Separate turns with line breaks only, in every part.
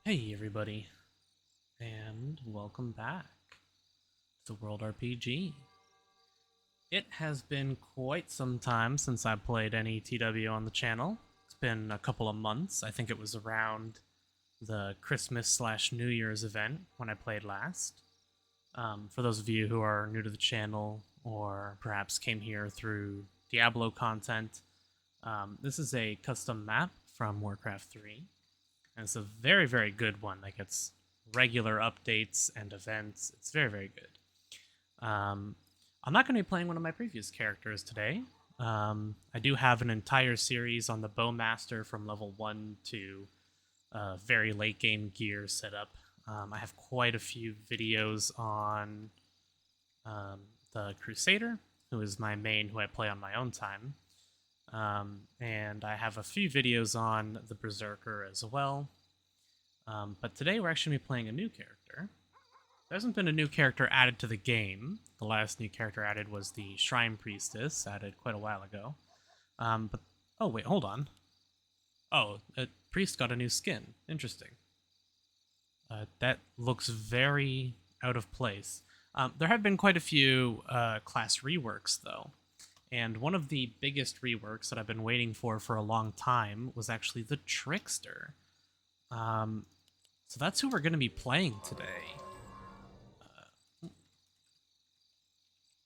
Hey everybody, and welcome back to World RPG. It has been quite some time since I played any TW on the channel. It's been a couple of months. I think it was around the Christmas/New Year's event when I played last. For those of you who are new to the channel or perhaps came here through Diablo content, this is a custom map from Warcraft 3. And it's a very, very good one that gets regular updates and events. It's very, very good. I'm not going to be playing one of my previous characters today. I do have an entire series on the Bowmaster from level 1 to very late game gear set up. I have quite a few videos on the Crusader, who is my main, who I play on my own time. And I have a few videos on the Berserker as well. But today we're actually playing a new character. There hasn't been a new character added to the game. The last new character added was the Shrine Priestess, added quite a while ago. But oh wait, hold on. Oh, a priest got a new skin. Interesting. That looks very out of place. There have been quite a few class reworks, though. And one of the biggest reworks that I've been waiting for a long time was actually the Trickster. So that's who we're going to be playing today.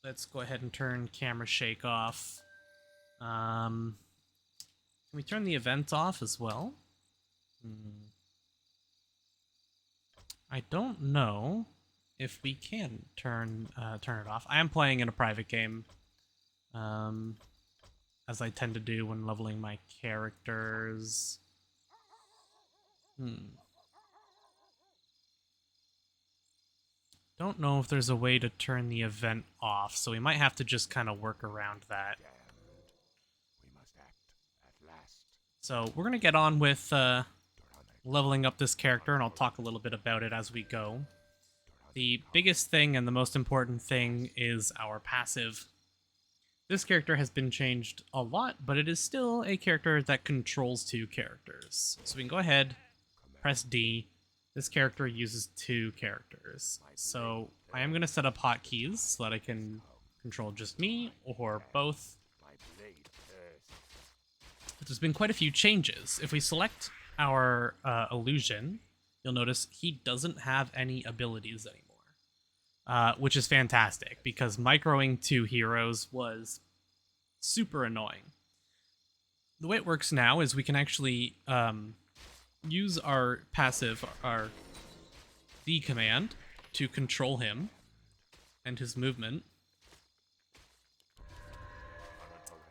Let's go ahead and turn camera shake off. Can we turn the event off as well? I don't know if we can turn it off. I am playing in a private game, as I tend to do when leveling my characters. Don't know if there's a way to turn the event off, so we might have to just kind of work around that. So we're going to get on with leveling up this character, and I'll talk a little bit about it as we go. The biggest thing and the most important thing is our passive. This character has been changed a lot, but it is still a character that controls two characters. So we can go ahead, press D. This character uses two characters. So I am going to set up hotkeys so that I can control just me or both. But there's been quite a few changes. If we select our illusion, you'll notice he doesn't have any abilities anymore, which is fantastic because microing two heroes was super annoying. The way it works now is we can actually use our passive, our D command, to control him and his movement.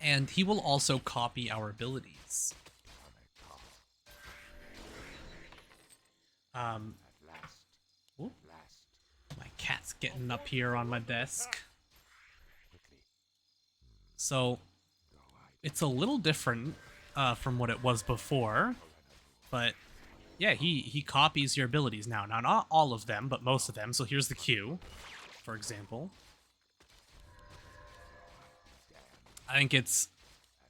And he will also copy our abilities. My cat's getting up here on my desk. So it's a little different from what it was before, but yeah, he copies your abilities now. Now, not all of them, but most of them. So here's the Q, for example. I think it's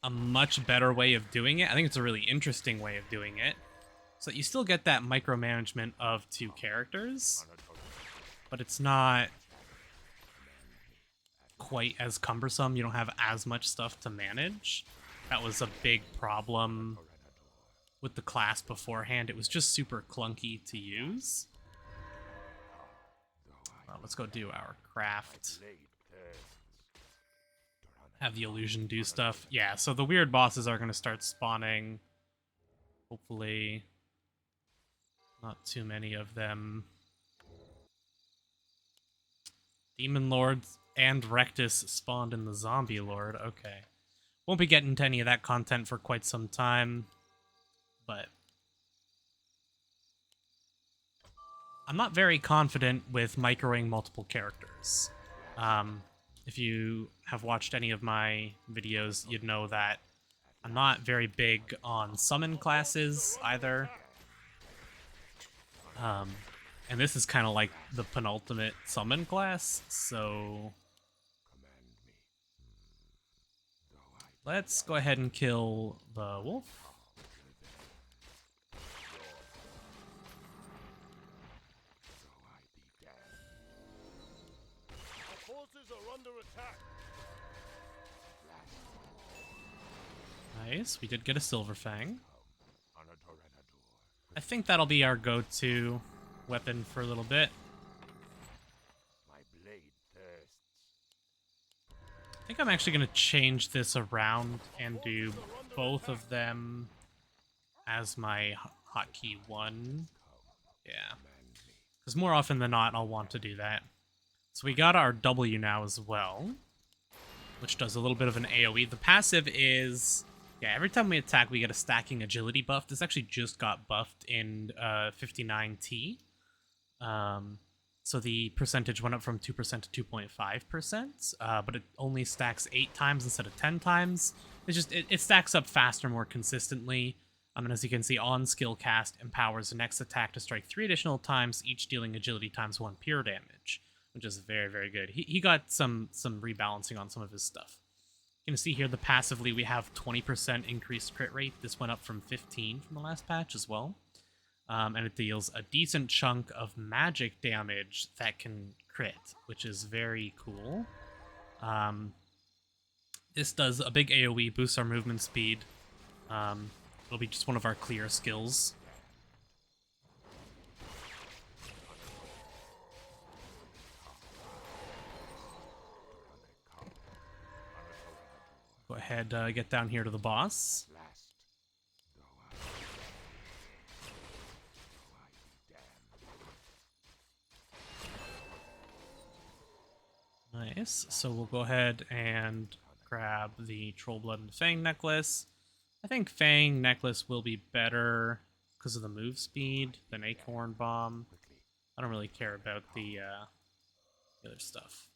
a much better way of doing it. I think it's a really interesting way of doing it. So that you still get that micromanagement of two characters, but it's not quite as cumbersome. You don't have as much stuff to manage. That was a big problem with the class beforehand. It was just super clunky to use. Let's go do our craft. Have the illusion do stuff. Yeah, so the weird bosses are going to start spawning. Hopefully not too many of them. Demon Lords and Rectus spawned in the Zombie Lord. Okay. Won't be getting to any of that content for quite some time, but I'm not very confident with microing multiple characters. If you have watched any of my videos, you'd know that I'm not very big on summon classes either. And this is kind of like the penultimate summon class, so let's go ahead and kill the wolf. Nice, we did get a Silver Fang. I think that'll be our go-to weapon for a little bit. I think I'm actually going to change this around and do both of them as my hotkey 1. Yeah. Because more often than not, I'll want to do that. So we got our W now as well, which does a little bit of an AoE. The passive is... yeah, every time we attack, we get a stacking agility buff. This actually just got buffed in 59T. So the percentage went up from 2% to 2.5%, but it only stacks 8 times instead of 10 times. It's just, it stacks up faster, more consistently. And as you can see, on skill cast, empowers the next attack to strike 3 additional times, each dealing agility times 1 pure damage, which is very, very good. He got some rebalancing on some of his stuff. You can see here the passively we have 20% increased crit rate. This went up from 15 from the last patch as well. And it deals a decent chunk of magic damage that can crit, which is very cool. This does a big AoE, boosts our movement speed. It'll be just one of our clear skills. Go ahead, get down here to the boss. Nice. So we'll go ahead and grab the Troll Blood and Fang Necklace. I think Fang Necklace will be better because of the move speed than Acorn Bomb. I don't really care about the other stuff.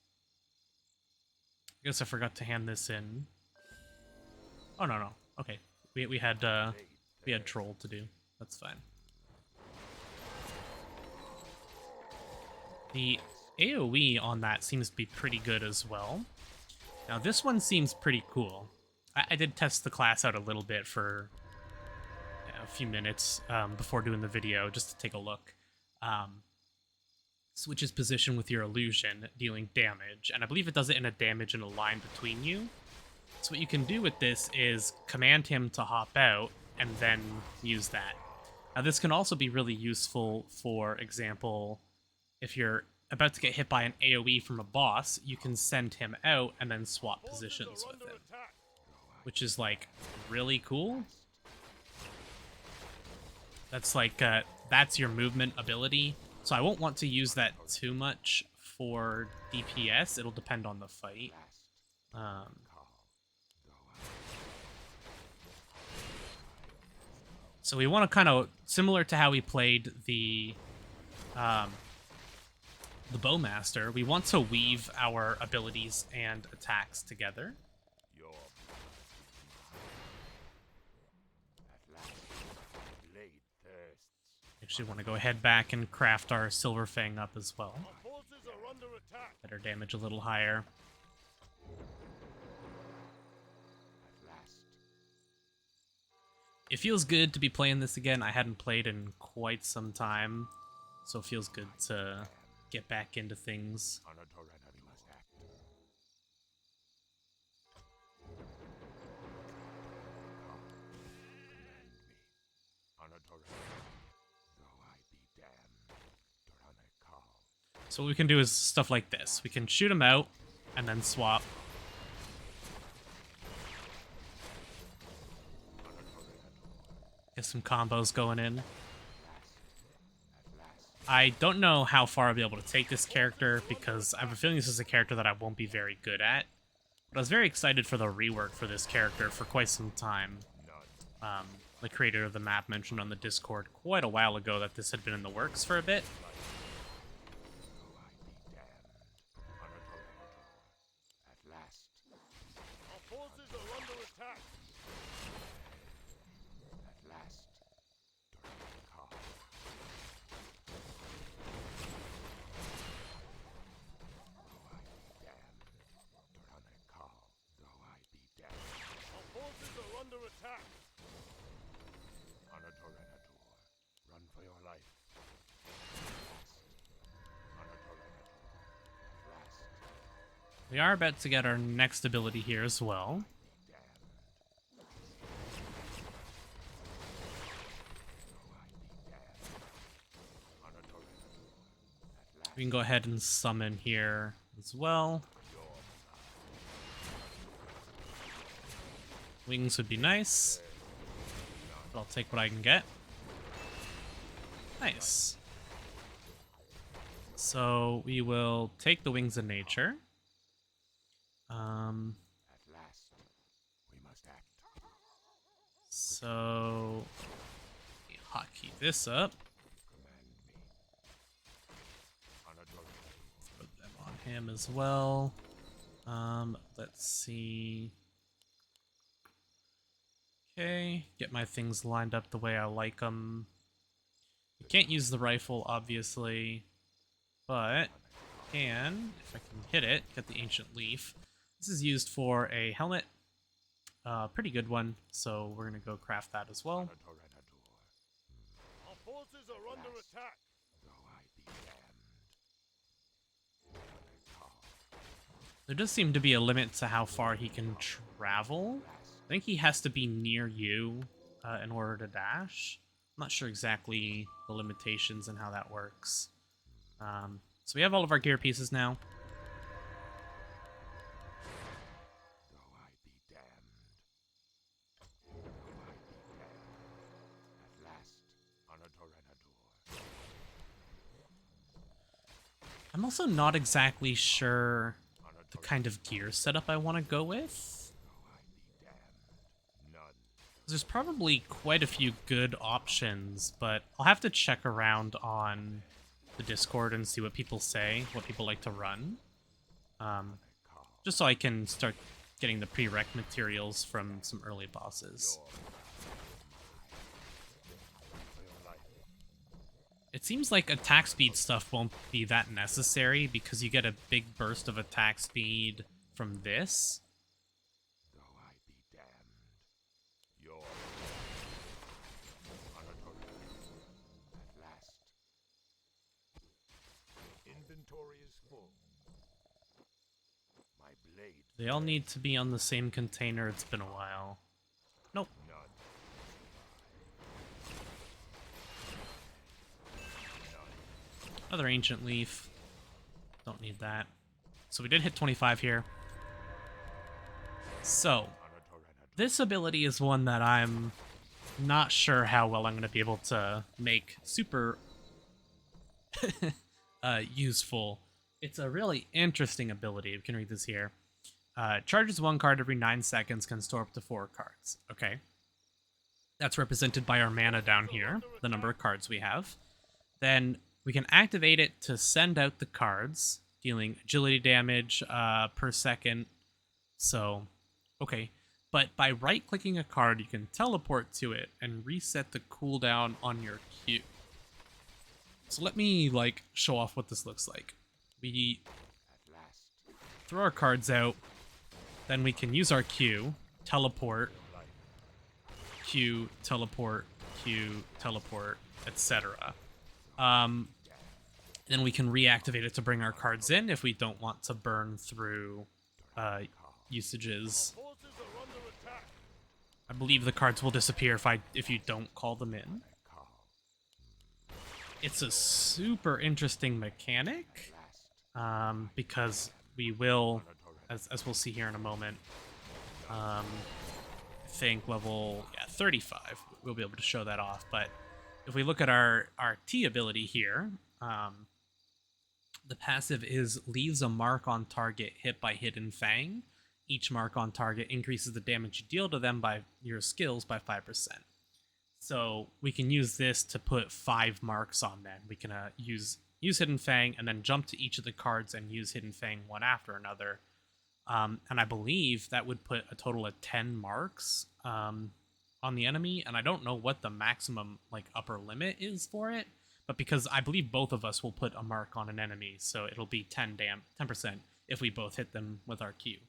I guess I forgot to hand this in. Oh no. Okay, we had Troll to do. That's fine. The AoE on that seems to be pretty good as well. Now this one seems pretty cool. I did test the class out a little bit for a few minutes before doing the video, just to take a look. Switches position with your illusion, dealing damage, and I believe it does it in a damage in a line between you. So what you can do with this is command him to hop out, and then use that. Now this can also be really useful, for example, if you're about to get hit by an AoE from a boss, you can send him out and then swap positions with him, which is like really cool. That's like that's your movement ability, so I won't want to use that too much for DPS. It'll depend on the fight. So we want to kind of, similar to how we played the Bowmaster, we want to weave our abilities and attacks together. Actually want to go ahead back and craft our Silver Fang up as well. Better damage a little higher. It feels good to be playing this again. I hadn't played in quite some time, so it feels good to get back into things. So what we can do is stuff like this. We can shoot him out and then swap. Get some combos going in. I don't know how far I'll be able to take this character, because I have a feeling this is a character that I won't be very good at. But I was very excited for the rework for this character for quite some time. The creator of the map mentioned on the Discord quite a while ago that this had been in the works for a bit. We are about to get our next ability here as well. We can go ahead and summon here as well. Wings would be nice, but I'll take what I can get. Nice. So we will take the Wings of Nature. So we hotkey this up. Put them on him as well. Let's see. Okay, get my things lined up the way I like them. You can't use the rifle, obviously, but can, if I can hit it, get the Ancient Leaf. This is used for a helmet. Pretty good one, so we're gonna go craft that as well.
Our forces are under attack.
There does seem to be a limit to how far he can travel. I think he has to be near you in order to dash. I'm not sure exactly the limitations and how that works. So we have all of our gear pieces now. I'm also not exactly sure the kind of gear setup I want to go with. There's probably quite a few good options, but I'll have to check around on the Discord and see what people say, what people like to run. Just so I can start getting the prereq materials from some early bosses. It seems like attack speed stuff won't be that necessary because you get a big burst of attack speed from this.
Inventory is full. My blade.
They all need to be on the same container. It's been a while. Nope. Another Ancient Leaf. Don't need that. So we did hit 25 here. So, this ability is one that I'm not sure how well I'm going to be able to make super useful. It's a really interesting ability. We can read this here. Charges 1 card every 9 seconds, can store up to 4 cards. Okay. That's represented by our mana down here, the number of cards we have. Then we can activate it to send out the cards, dealing agility damage per second. So, okay. But by right-clicking a card, you can teleport to it and reset the cooldown on your queue. So let me, show off what this looks like. We throw our cards out, then we can use our queue, teleport, queue, teleport, etc. Then we can reactivate it to bring our cards in if we don't want to burn through usages. I believe the cards will disappear if you don't call them in. It's a super interesting mechanic because we will, as we'll see here in a moment, I think level 35, we'll be able to show that off. But if we look at our T ability here, the passive is leaves a mark on target hit by Hidden Fang. Each mark on target increases the damage you deal to them by your skills by 5%. So we can use this to put 5 marks on them. We can use Hidden Fang and then jump to each of the cards and use Hidden Fang one after another. And I believe that would put a total of 10 marks on the enemy. And I don't know what the maximum upper limit is for it, but because I believe both of us will put a mark on an enemy, so it'll be 10% if we both hit them with our Q.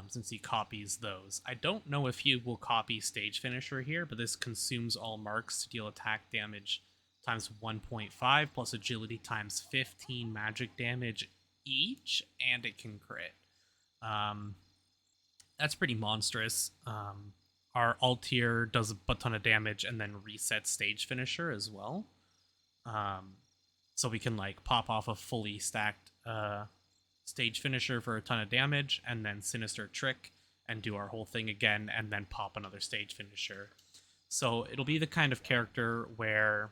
Since he copies those. I don't know if he will copy Stage Finisher here, but this consumes all marks to deal attack damage times 1.5 plus agility times 15 magic damage each, and it can crit. That's pretty monstrous. Our Altier does a butt ton of damage and then resets stage finisher as well. So we can like pop off a fully stacked stage finisher for a ton of damage, and then Sinister Trick and do our whole thing again, and then pop another stage finisher. So it'll be the kind of character where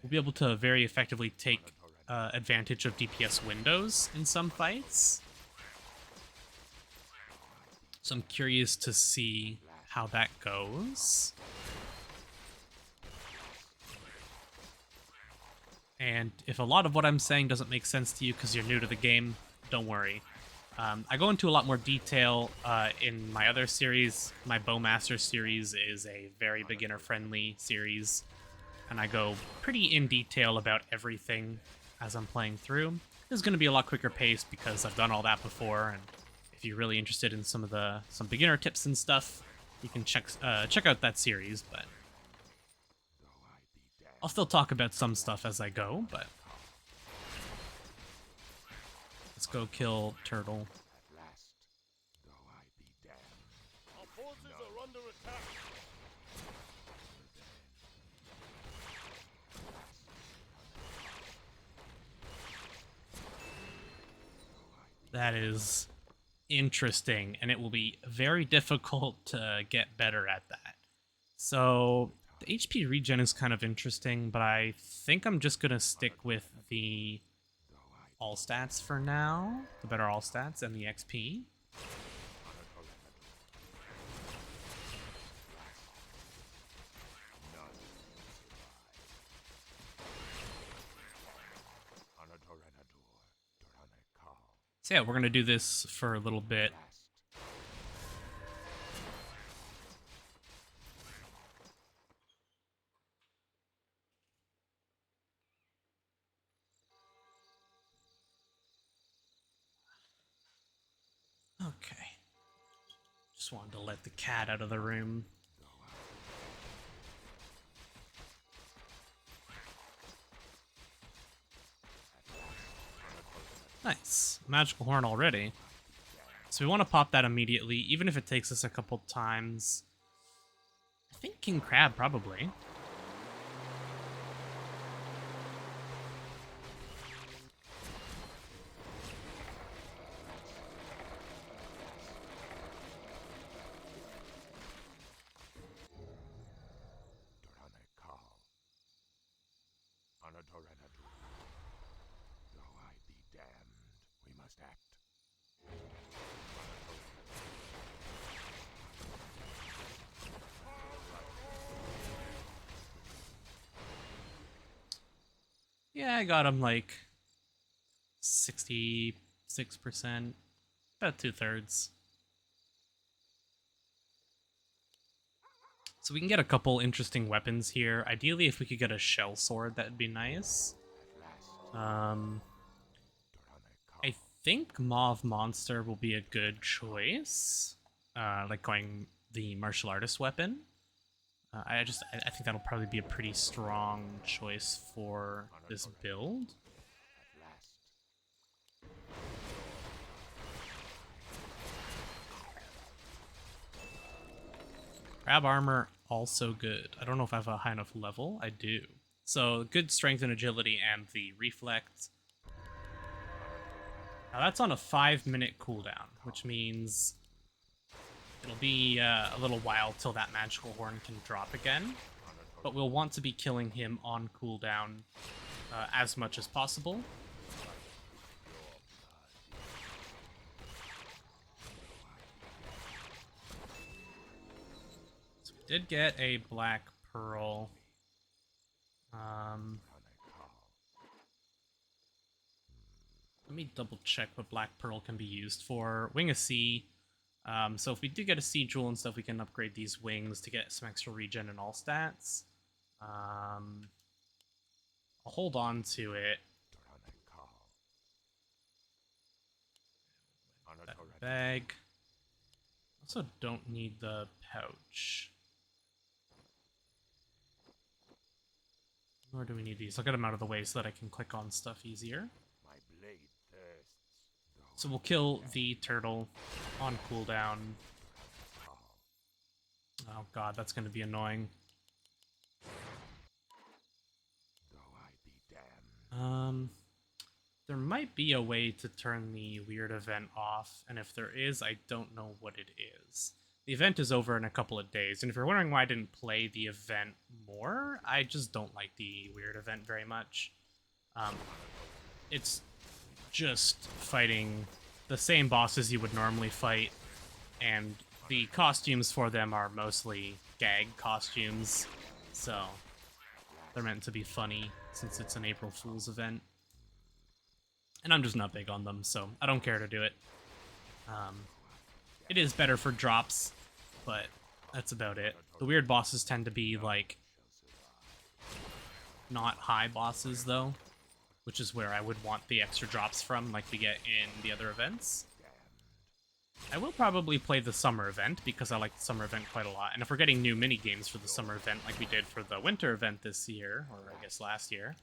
we'll be able to very effectively take advantage of DPS windows in some fights. So I'm curious to see how that goes. And if a lot of what I'm saying doesn't make sense to you because you're new to the game, don't worry. I go into a lot more detail in my other series. My Bowmaster series is a very beginner-friendly series, and I go pretty in detail about everything as I'm playing through. This is going to be a lot quicker pace because I've done all that before, and if you're really interested in some beginner tips and stuff, you can check out that series. But I'll still talk about some stuff as I go. But let's go kill Turtle.
Our forces are under attack.
That is interesting, and it will be very difficult to get better at that. So the HP regen is kind of interesting, but I think I'm just going to stick with the all stats for now, the better all stats and the XP. So yeah, we're going to do this for a little bit. Okay. Just wanted to let the cat out of the room. Nice. Magical Horn already. So we want to pop that immediately, even if it takes us a couple times. I think King Crab, probably.
Though I be damned, we must act.
Yeah, I got him like 66%, about 2/3. So we can get a couple interesting weapons here. Ideally, if we could get a shell sword, that'd be nice. I think Mauve Monster will be a good choice. Like going the martial artist weapon. I think that'll probably be a pretty strong choice for this build. Crab armor, also good. I don't know if I have a high enough level. I do. So good strength and agility and the reflect. Now that's on a 5-minute cooldown, which means it'll be a little while till that magical horn can drop again. But we'll want to be killing him on cooldown as much as possible. So we did get a black pearl. Let me double check what black pearl can be used for. Wing of Sea. So if we do get a sea jewel and stuff, we can upgrade these wings to get some extra regen and all stats. I'll hold on to it. That bag. Also don't need the pouch. Nor do we need these. I'll get them out of the way so that I can click on stuff easier.
My blade thirsts.
So we'll kill the turtle on cooldown. Oh god, that's going to be annoying. There might be a way to turn the weird event off, and if there is, I don't know what it is. The event is over in a couple of days, and if you're wondering why I didn't play the event more, I just don't like the weird event very much. It's just fighting the same bosses you would normally fight, and the costumes for them are mostly gag costumes, so they're meant to be funny since it's an April Fool's event. And I'm just not big on them, so I don't care to do it. It is better for drops, but that's about it. The weird bosses tend to be, like, not high bosses, though, which is where I would want the extra drops from, like we get in the other events. I will probably play the summer event, because I like the summer event quite a lot. And if we're getting new mini-games for the summer event, like we did for the winter event this year, or I guess last year,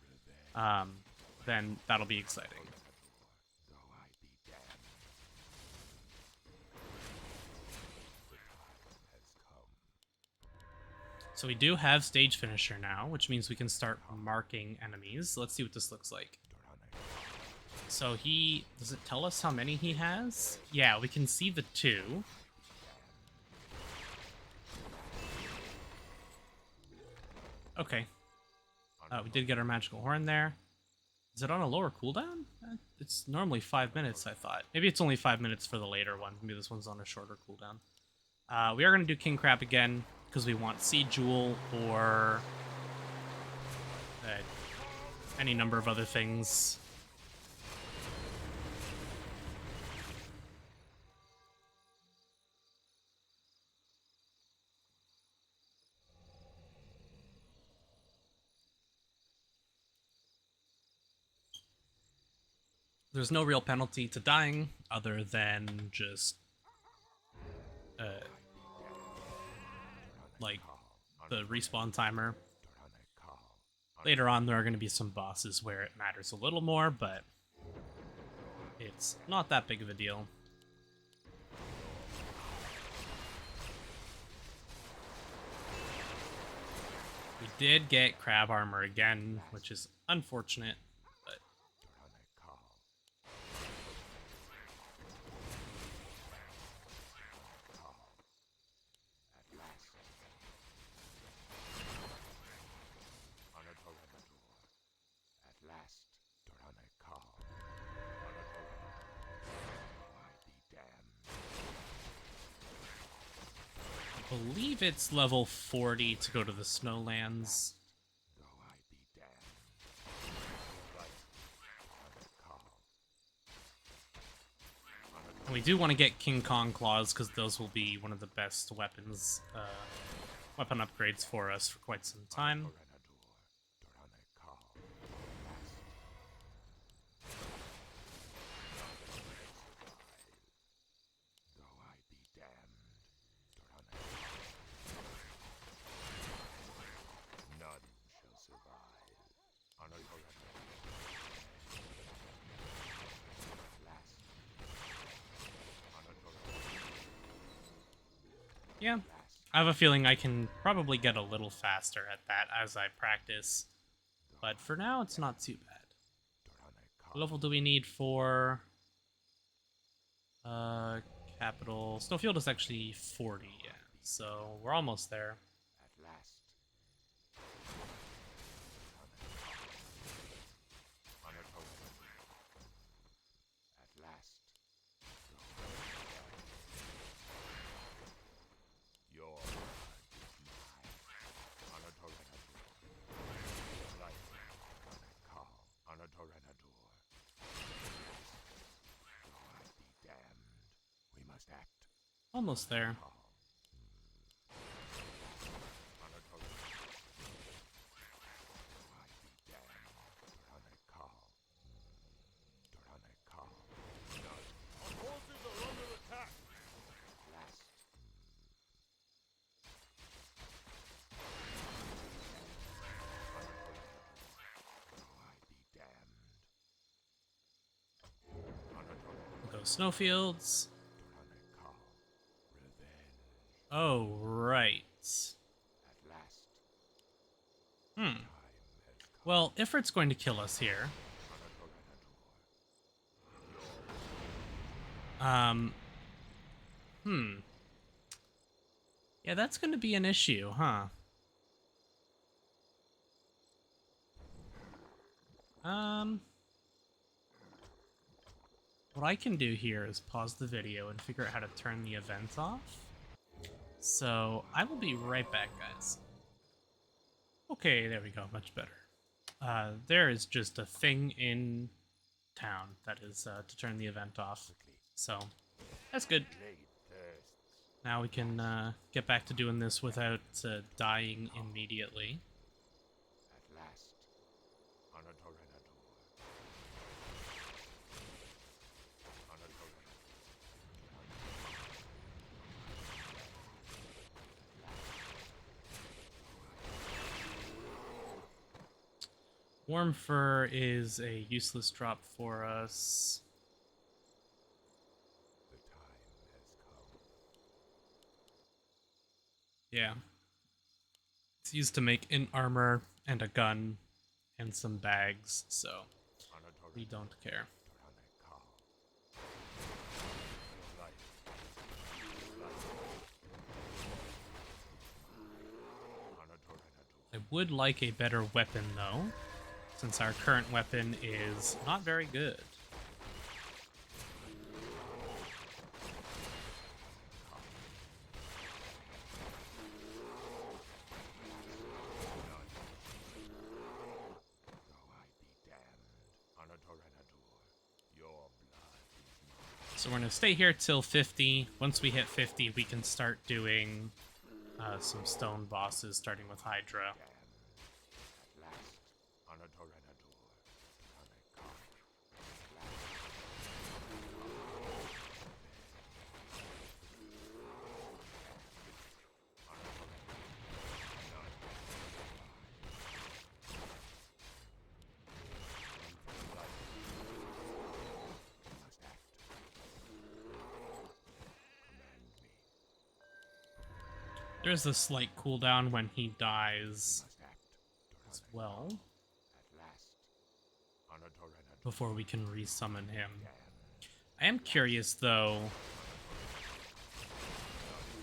then that'll be exciting. So we do have Stage Finisher now, which means we can start marking enemies. Let's see what this looks like. So does it tell us how many he has? Yeah, we can see the 2. Okay. We did get our magical horn there. Is it on a lower cooldown? It's normally 5 minutes, I thought. Maybe it's only 5 minutes for the later one. Maybe this one's on a shorter cooldown. We are going to do King Crab again, because we want Seed Jewel or any number of other things. There's no real penalty to dying other than just like the respawn timer. Later on, there are going to be some bosses where it matters a little more, but it's not that big of a deal. We did get crab armor again, which is unfortunate, but I believe it's level 40 to go to the Snowlands. And we do want to get King Kong claws, because those will be one of the best weapons, weapon upgrades for us for quite some time. Yeah, I have a feeling I can probably get a little faster at that as I practice, but for now it's not too bad. What level do we need for capital? Snowfield is actually 40, yeah, so we're almost there. Almost there. snowfields.
Revenge.
Oh, right.
At last,
Hmm.
time has come.
Well, Ifrit's going to kill us here. Um. Hmm. Yeah, that's going to be an issue, huh? Um. What I can do here is pause the video and figure out how to turn the event off. So I will be right back, guys. Okay, there we go, much better. There is just a thing in town that is to turn the event off. So that's good.
Blade thirsts.
Now we can get back to doing this without dying immediately.
At last, Anatorenador.
Warm Fur is a useless drop for us.
The time has come.
Yeah. It's used to make an armor and a gun and some bags, so we don't care. I would like a better weapon, though, since our current weapon is not very good. So we're going to stay here till 50. Once we hit 50, we can start doing some stone bosses, starting with Hydra.
At last, Anatorenador.
There's a slight cooldown when he dies as well, before we can resummon him. I am curious, though,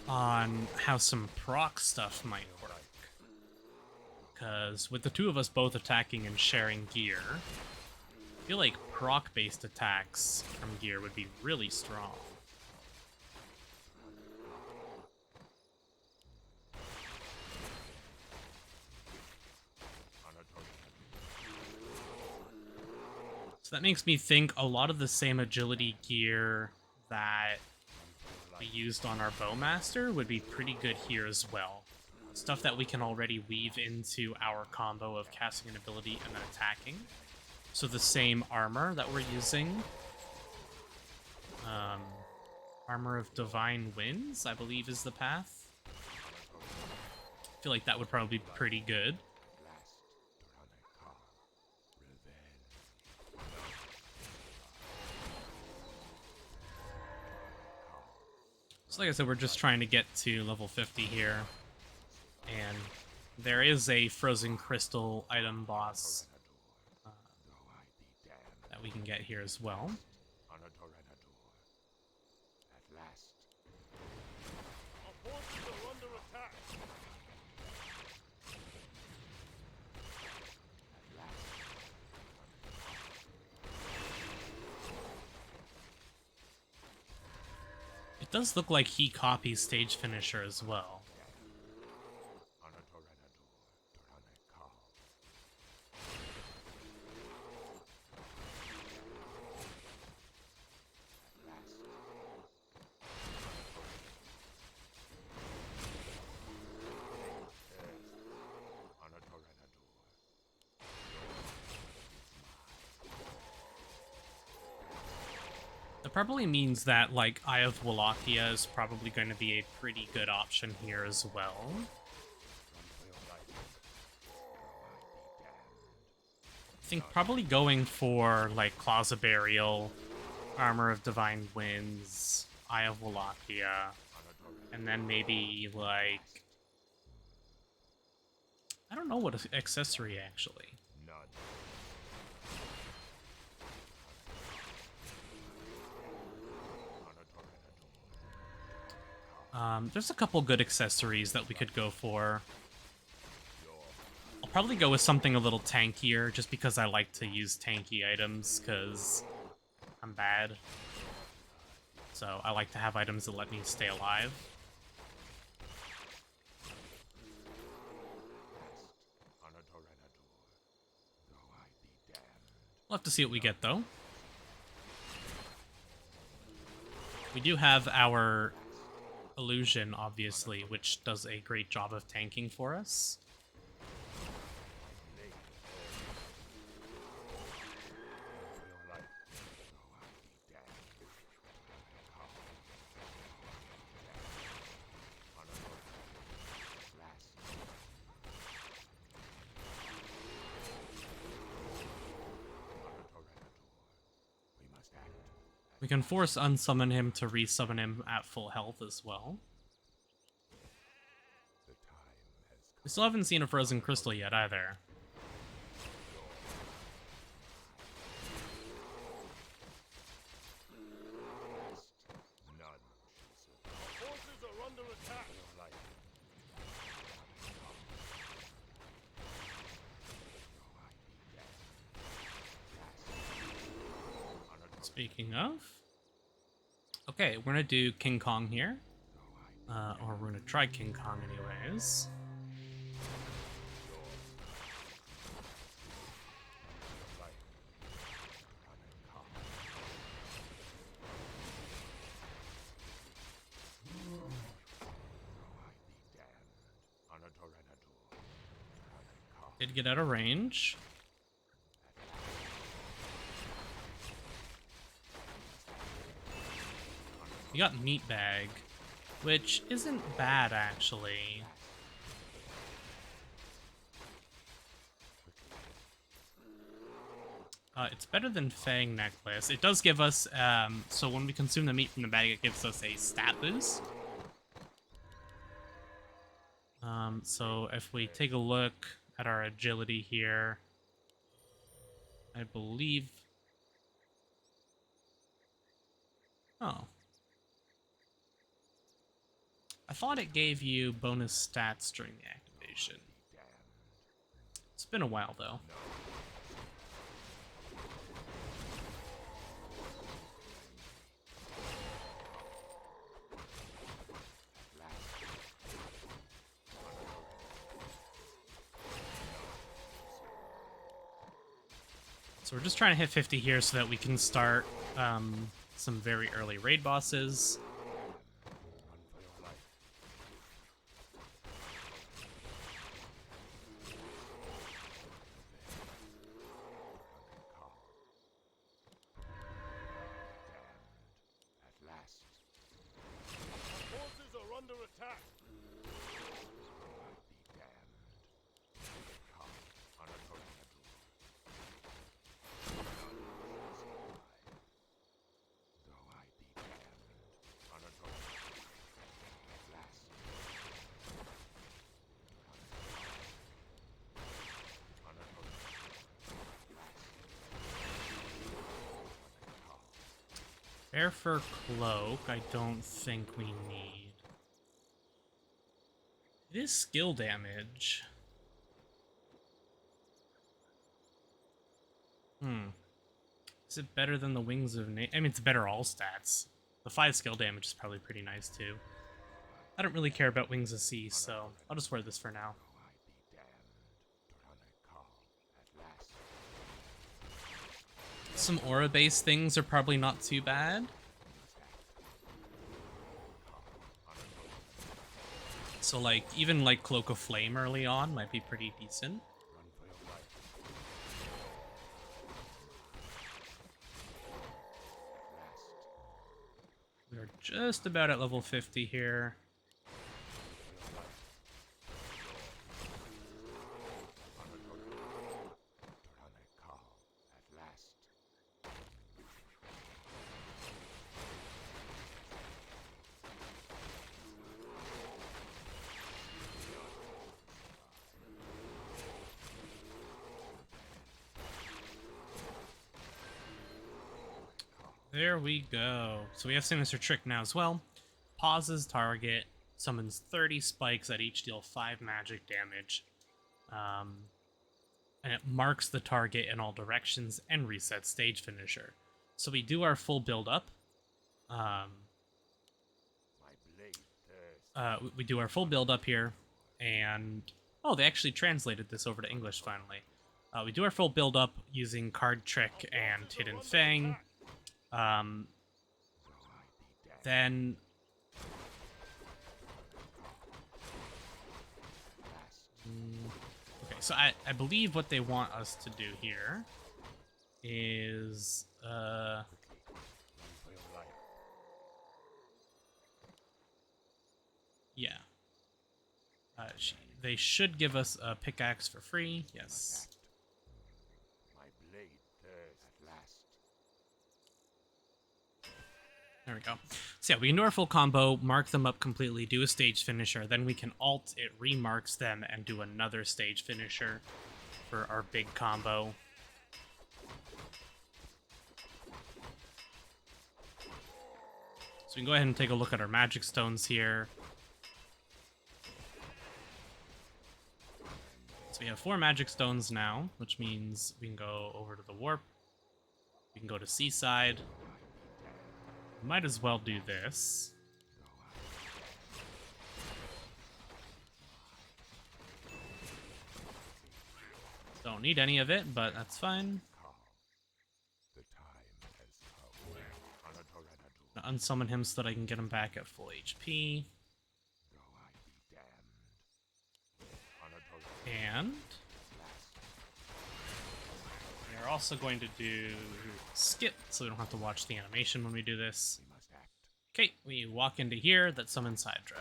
on how some proc stuff might work. Because with the two of us both attacking and sharing gear, I feel like proc-based attacks from gear would be really strong. So that makes me think a lot of the same agility gear that we used on our Bowmaster would be pretty good here as well. Stuff that we can already weave into our combo of casting an ability and then attacking. So the same armor that we're using, Armor of Divine Winds, I believe is the path. I feel like that would probably be pretty good. So like I said, we're just trying to get to level 50 here. And there is a frozen crystal item boss that we can get here as well.
At last. Our forces are under attack. At last.
It does look like he copies Stage Finisher as well. That probably means that, like, Eye of Wallachia is probably going to be a pretty good option here as well. I think probably going for, like, Claws of Burial Armor of Divine Winds, Eye of Wallachia, and then maybe, like... I don't know what accessory, actually. There's a couple good accessories that we could go for. I'll probably go with something a little tankier, just because I like to use tanky items, because I'm bad. So I like to have items that let me stay alive. We'll have to see what we get, though. We do have our illusion, obviously, which does a great job of tanking for us. We can force unsummon him to resummon him at full health as well. We still haven't seen a frozen crystal yet either.
Forces are under attack.
Speaking of... Okay, we're gonna do King Kong here. Or we're gonna try King Kong anyways. Did get out of range. We got Meat Bag, which isn't bad, actually. It's better than Fang Necklace. It does give us, so when we consume the meat from the bag, it gives us a stat boost. So if we take a look at our agility here, I believe... Oh. I thought it gave you bonus stats during the activation. It's been a while, though. So we're just trying to hit 50 here so that we can start some very early raid bosses.
Forces are under attack.
Bear Fur Cloak, I don't think we need. It is skill damage. Is it better than the Wings of I mean, it's better all stats. The 5 skill damage is probably pretty nice, too. I don't really care about Wings of Sea, so I'll just wear this for now. Some aura-based things are probably not too bad. So, like, even, like, Cloak of Flame early on might be pretty decent. We're just about at level 50 here. There we go. So we have Sinister Trick now as well. Pauses target, summons 30 spikes that each deal 5 magic damage. And it marks the target in all directions and resets stage finisher. So we do our full build up. We do our full build up here, and oh, they actually translated this over to English finally. We do our full build up using Card Trick and Hidden Fang. Then okay, so I believe what they want us to do here is yeah. They should give us a pickaxe for free. Yes. There we go. So yeah, we can do our full combo, mark them up completely, do a stage finisher, then we can alt, it remarks them, and do another stage finisher for our big combo. So we can go ahead and take a look at our magic stones here. So we have 4 magic stones now, which means we can go over to the warp. We can go to Seaside. Might as well do this. Don't need any of it, but that's fine. Unsummon him so that I can get him back at full HP. And we're also going to do skip, so we don't have to watch the animation when we do this. Okay, we walk into here, that summons Hydra.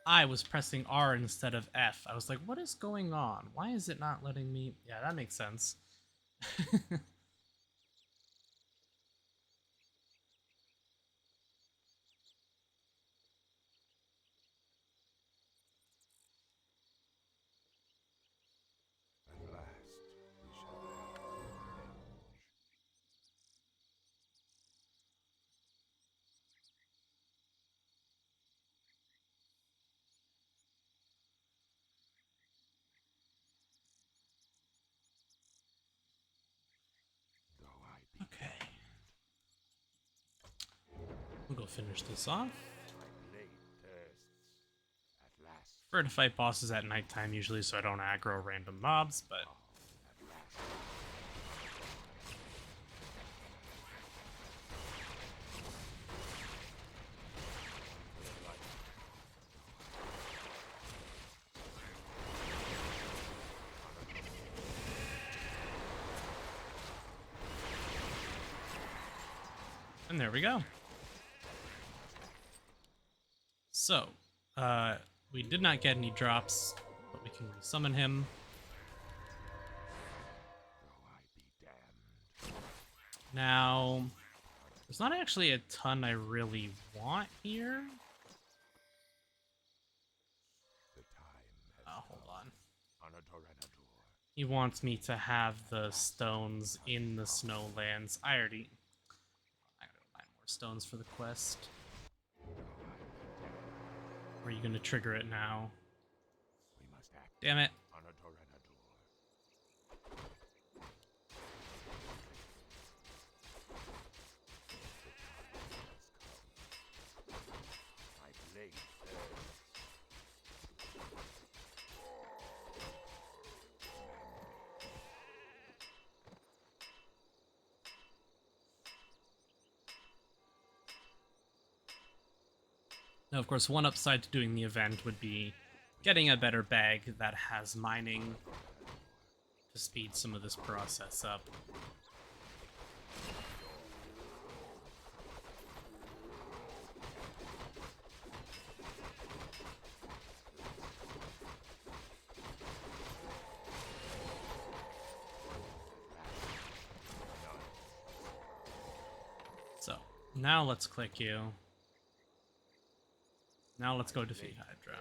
I was pressing R instead of F. I was like, what is going on? Why is it not letting me? Yeah, that makes sense. Okay. We'll go finish this off. Prefer to fight bosses at nighttime usually so I don't aggro random mobs, but and there we go. So, we did not get any drops, but we can resummon him. Now, there's not actually a ton I really want here. Oh, hold on. He wants me to have the stones in the snowlands. I gotta find more stones for the quest. Or are you gonna trigger it now? Damn it. Now, of course, one upside to doing the event would be getting a better bag that has mining to speed some of this process up. Now let's click you. Now let's go defeat Hydra.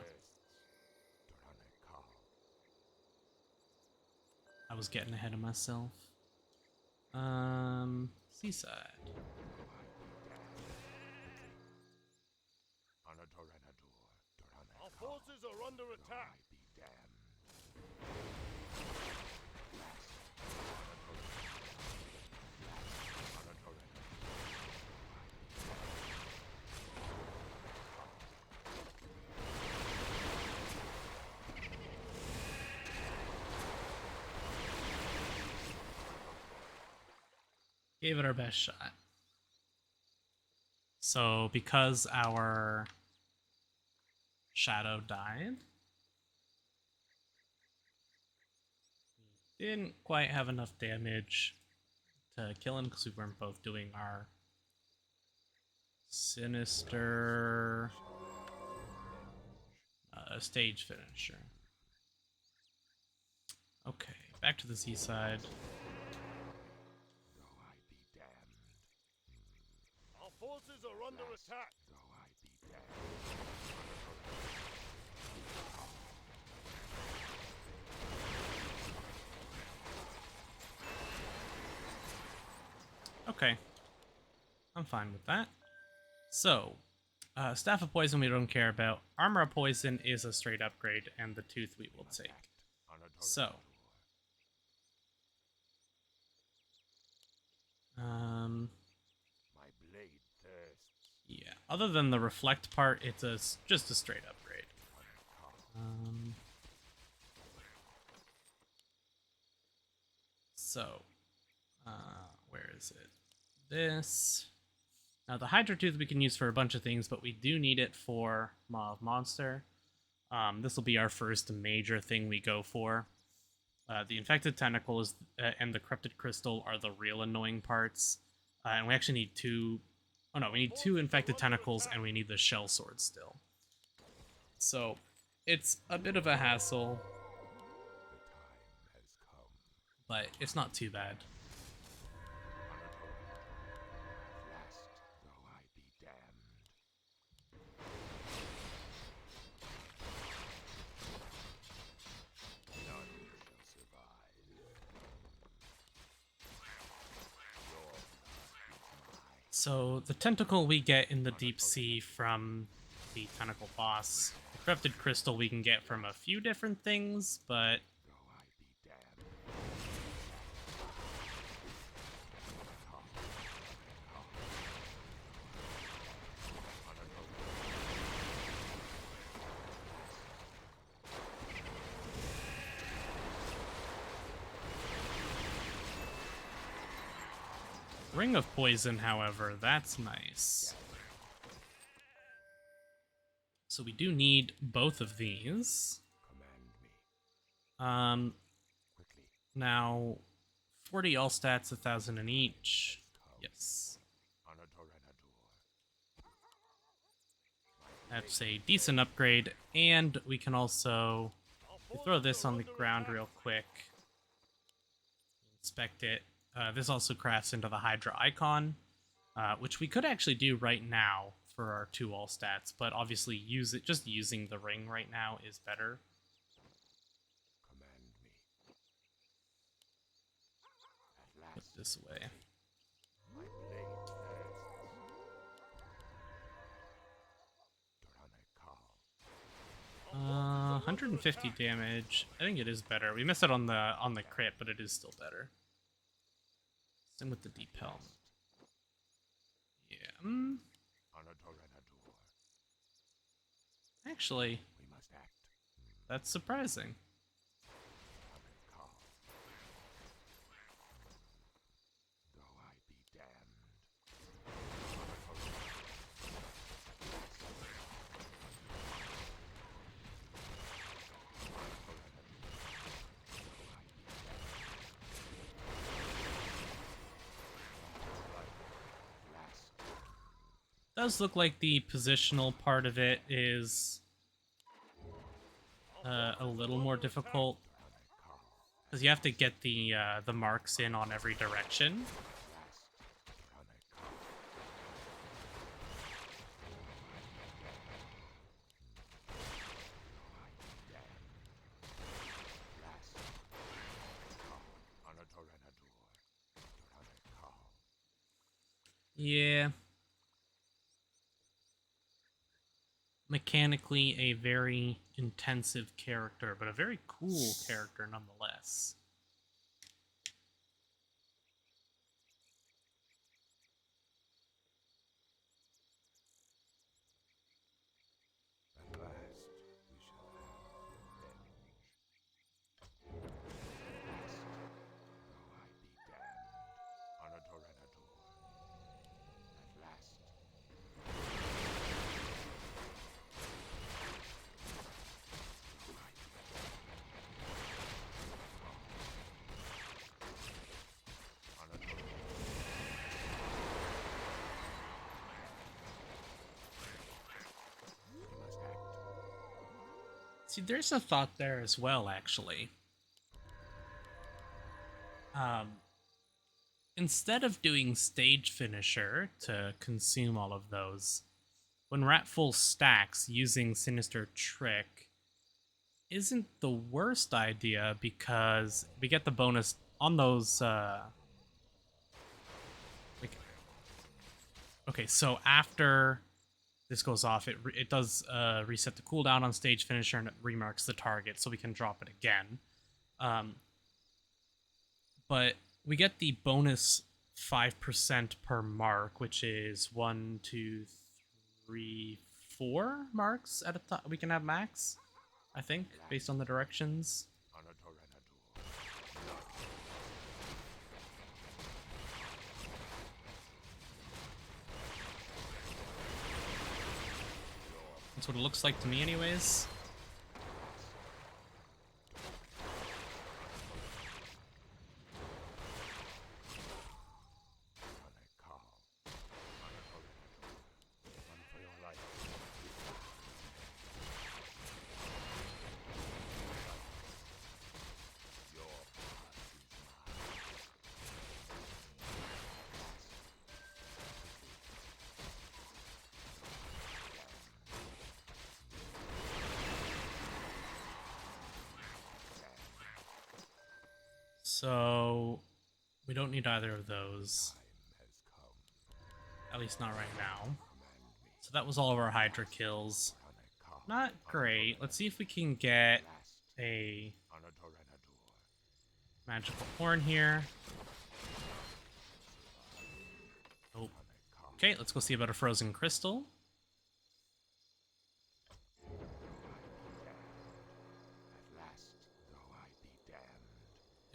I was getting ahead of myself. Seaside.
Our forces are under attack.
Gave it our best shot. So because our shadow died, we didn't quite have enough damage to kill him because we weren't both doing our sinister stage finisher. Okay, back to the seaside.
Our forces are under attack.
Okay, I'm fine with that. So, Staff of Poison we don't care about. Armor of Poison is a straight upgrade, and the Tooth we will take. So,
My blade thirsts.
yeah. Other than the Reflect part, it's just a straight upgrade. So, where is it? This. Now, the Hydra Tooth we can use for a bunch of things, but we do need it for Maw of Monster. This will be our first major thing we go for. The Infected Tentacle is, and the Corrupted Crystal are the real annoying parts. And we actually need two... Oh no, we need two Infected Tentacles, and we need the Shell Sword still. So, it's a bit of a hassle, but it's not too bad. So, the tentacle we get in the deep sea from the tentacle boss. The corrupted crystal we can get from a few different things, but Ring of Poison, however, that's nice. So we do need both of these. Now 40 all stats, 1,000 in each. Yes. That's a decent upgrade, and we can also throw this on the ground real quick. Inspect it. This also crafts into the Hydra icon, which we could actually do right now for our 2 all stats, but obviously just using the ring right now is better. Put this away. 150 damage. I think it is better. We missed it on the crit, but it is still better. Same with the deep helm. Yeah. Actually, that's surprising. Does look like the positional part of it is a little more difficult because you have to get the marks in on every direction. Yeah. Mechanically a very intensive character, but a very cool character nonetheless.
At last, we shall have revenge. Though I be damned, Honotorenator. At last.
See, there's a thought there as well, actually. Um, Instead of doing stage finisher to consume all of those, when we're at full stacks, using Sinister Trick isn't the worst idea because we get the bonus on those. Like, okay, so after this goes off, it does reset the cooldown on stage finisher and it remarks the target, so we can drop it again. But we get the bonus 5% per mark, which is 1, 2, 3, 4 marks at a time. We can have max, I think, based on the directions. That's what it looks like to me, anyways. So we don't need either of those. At least not right now. So that was all of our Hydra kills. Not great. Let's see if we can get a magical horn here. Oh. Okay, let's go see about a frozen crystal.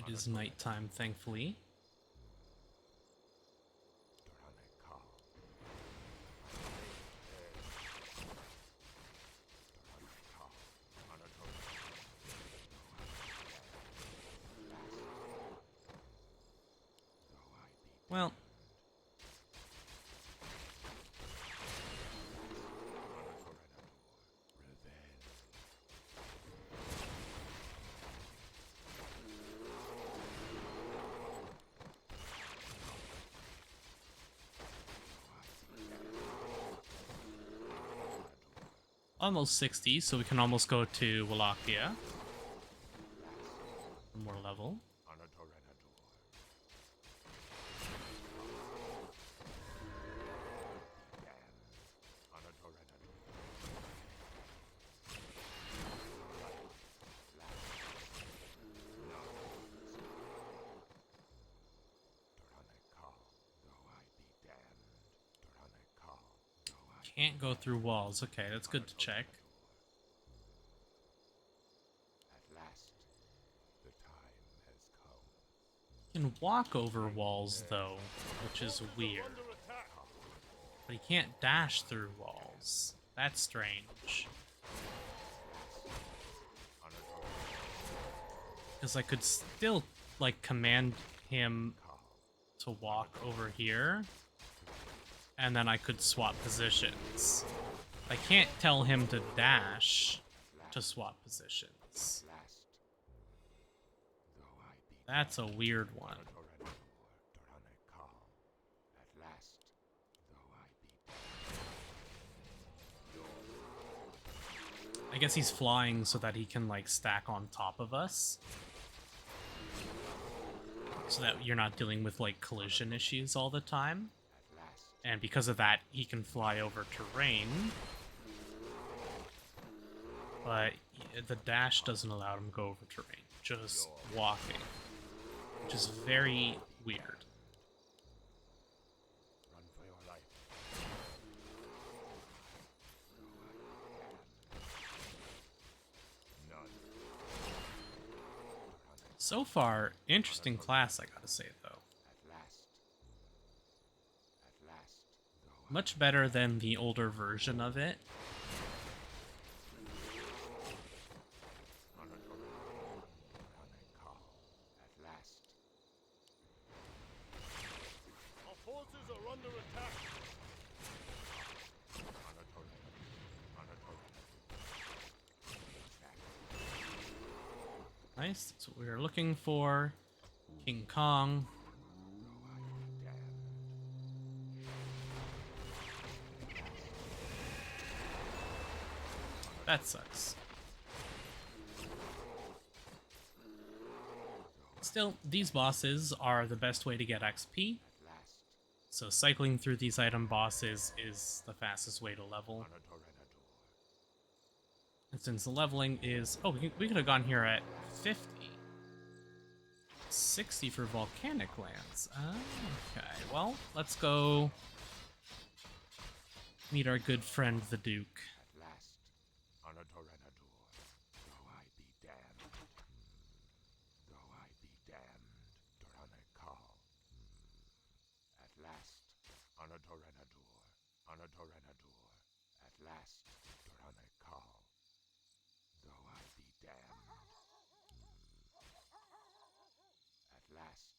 It is nighttime, thankfully. Well, almost 60, so we can almost go to Wallachia. One more level. Can't go through walls. Okay, that's good to check. He can walk over walls, though, which is weird. But he can't dash through walls. That's strange. Because I could still, like, command him to walk over here. And then I could swap positions. I can't tell him to dash to swap positions. That's a weird one. I guess he's flying so that he can, like, stack on top of us. So that you're not dealing with, like, collision issues all the time. And because of that, he can fly over terrain. But the dash doesn't allow him to go over terrain, just walking, which is very weird.
Run for your life. None.
So far, interesting class, I gotta say, though.
At last. At last.
Much better than the older version of it.
At last.
Our forces are under attack.
Nice, that's what we were looking for. King Kong. That sucks. Still, these bosses are the best way to get XP. So cycling through these item bosses is the fastest way to level. And since the leveling is... Oh, we could have gone here at 50. 60 for volcanic lands. Okay, well, let's go meet our good friend the Duke.
At last. Anatorenadur. Though I be damned. Though I be damned. Doranekal. At last. Anatorenadur. Anatorenadur. At last. Doranekal. Though I be damned. At last.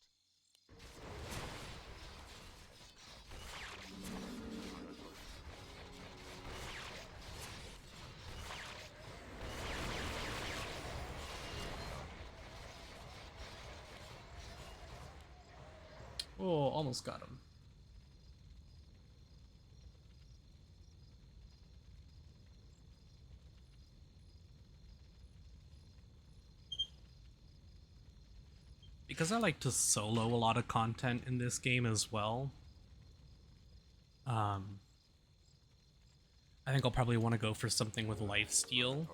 Oh, almost got him. Because I like to solo a lot of content in this game as well, I think I'll probably want to go for something with lifesteal.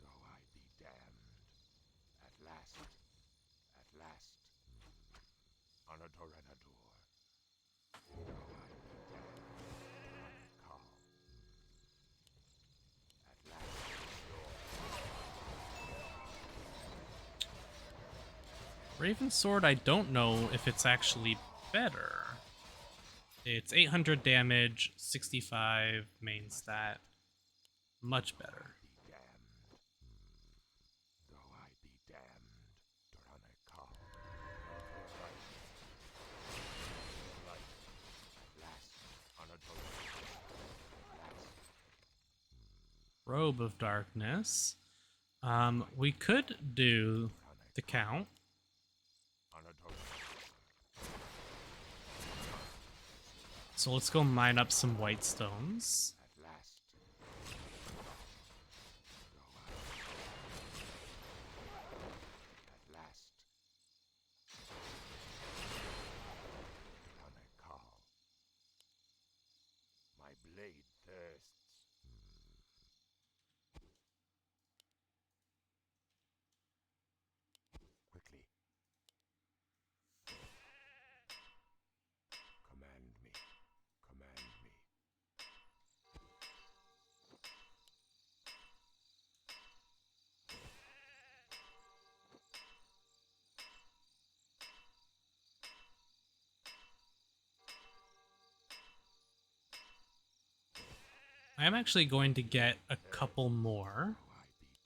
Though I be damned. At last. At last. Anatorenadur. Though I be damned. Doranekal. At last.
Raven Sword, I don't know if it's actually better. It's 800 damage, 65 main stat. Much better.
Be damned. Though I be damned. Doranekal. Life. At last. Anatorenadur. At last.
Robe of Darkness. We could do the count. So let's go mine up some white stones.
At last. At last. Doranekal. My blade thirsts. Quickly. Command me. Command me.
I am actually going to get a couple more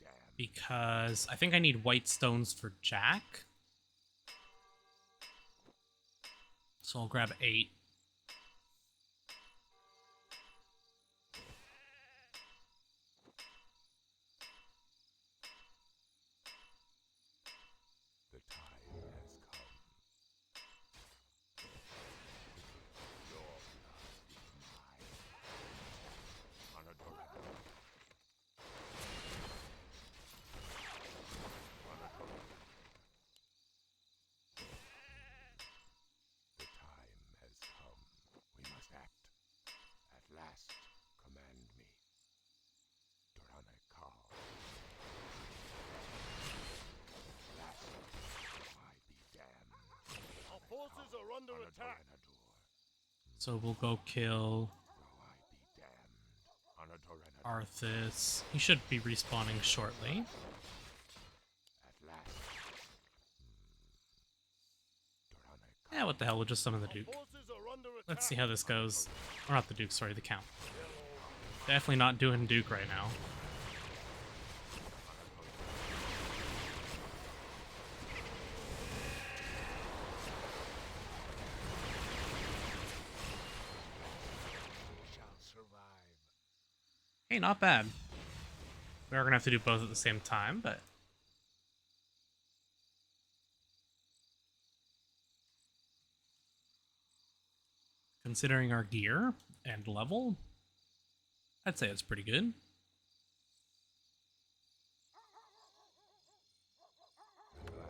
Though I be damned.
because I think I need white stones for Jack. So I'll grab 8.
The time has come. Your blood is mine. Anatorenadur. Anatorenadur.
So we'll go kill
Though I be damned. Anatorenator.
Arthas. He should be respawning shortly.
At last. Durane.
Yeah, what the hell, we'll just summon the Duke.
Forces are under attack.
Let's see how this goes. Or not the Duke, sorry, the Count. Definitely not doing Duke right now.
Shall survive.
Hey, not bad. We are gonna have to do both at the same time, but considering our gear and level, I'd say it's pretty good.
At last. We shall have.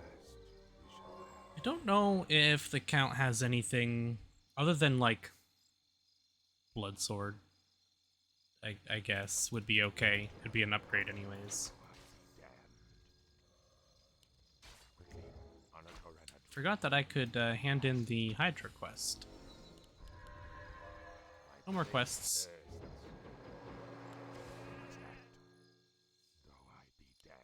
I don't know if the Count has anything other than, like, Blood Sword. I guess would be okay. Could be an upgrade anyways.
Though I be damned. Quickly. Anatorenator.
Forgot that I could hand in the Hydra quest. No more quests.
Though I be damned.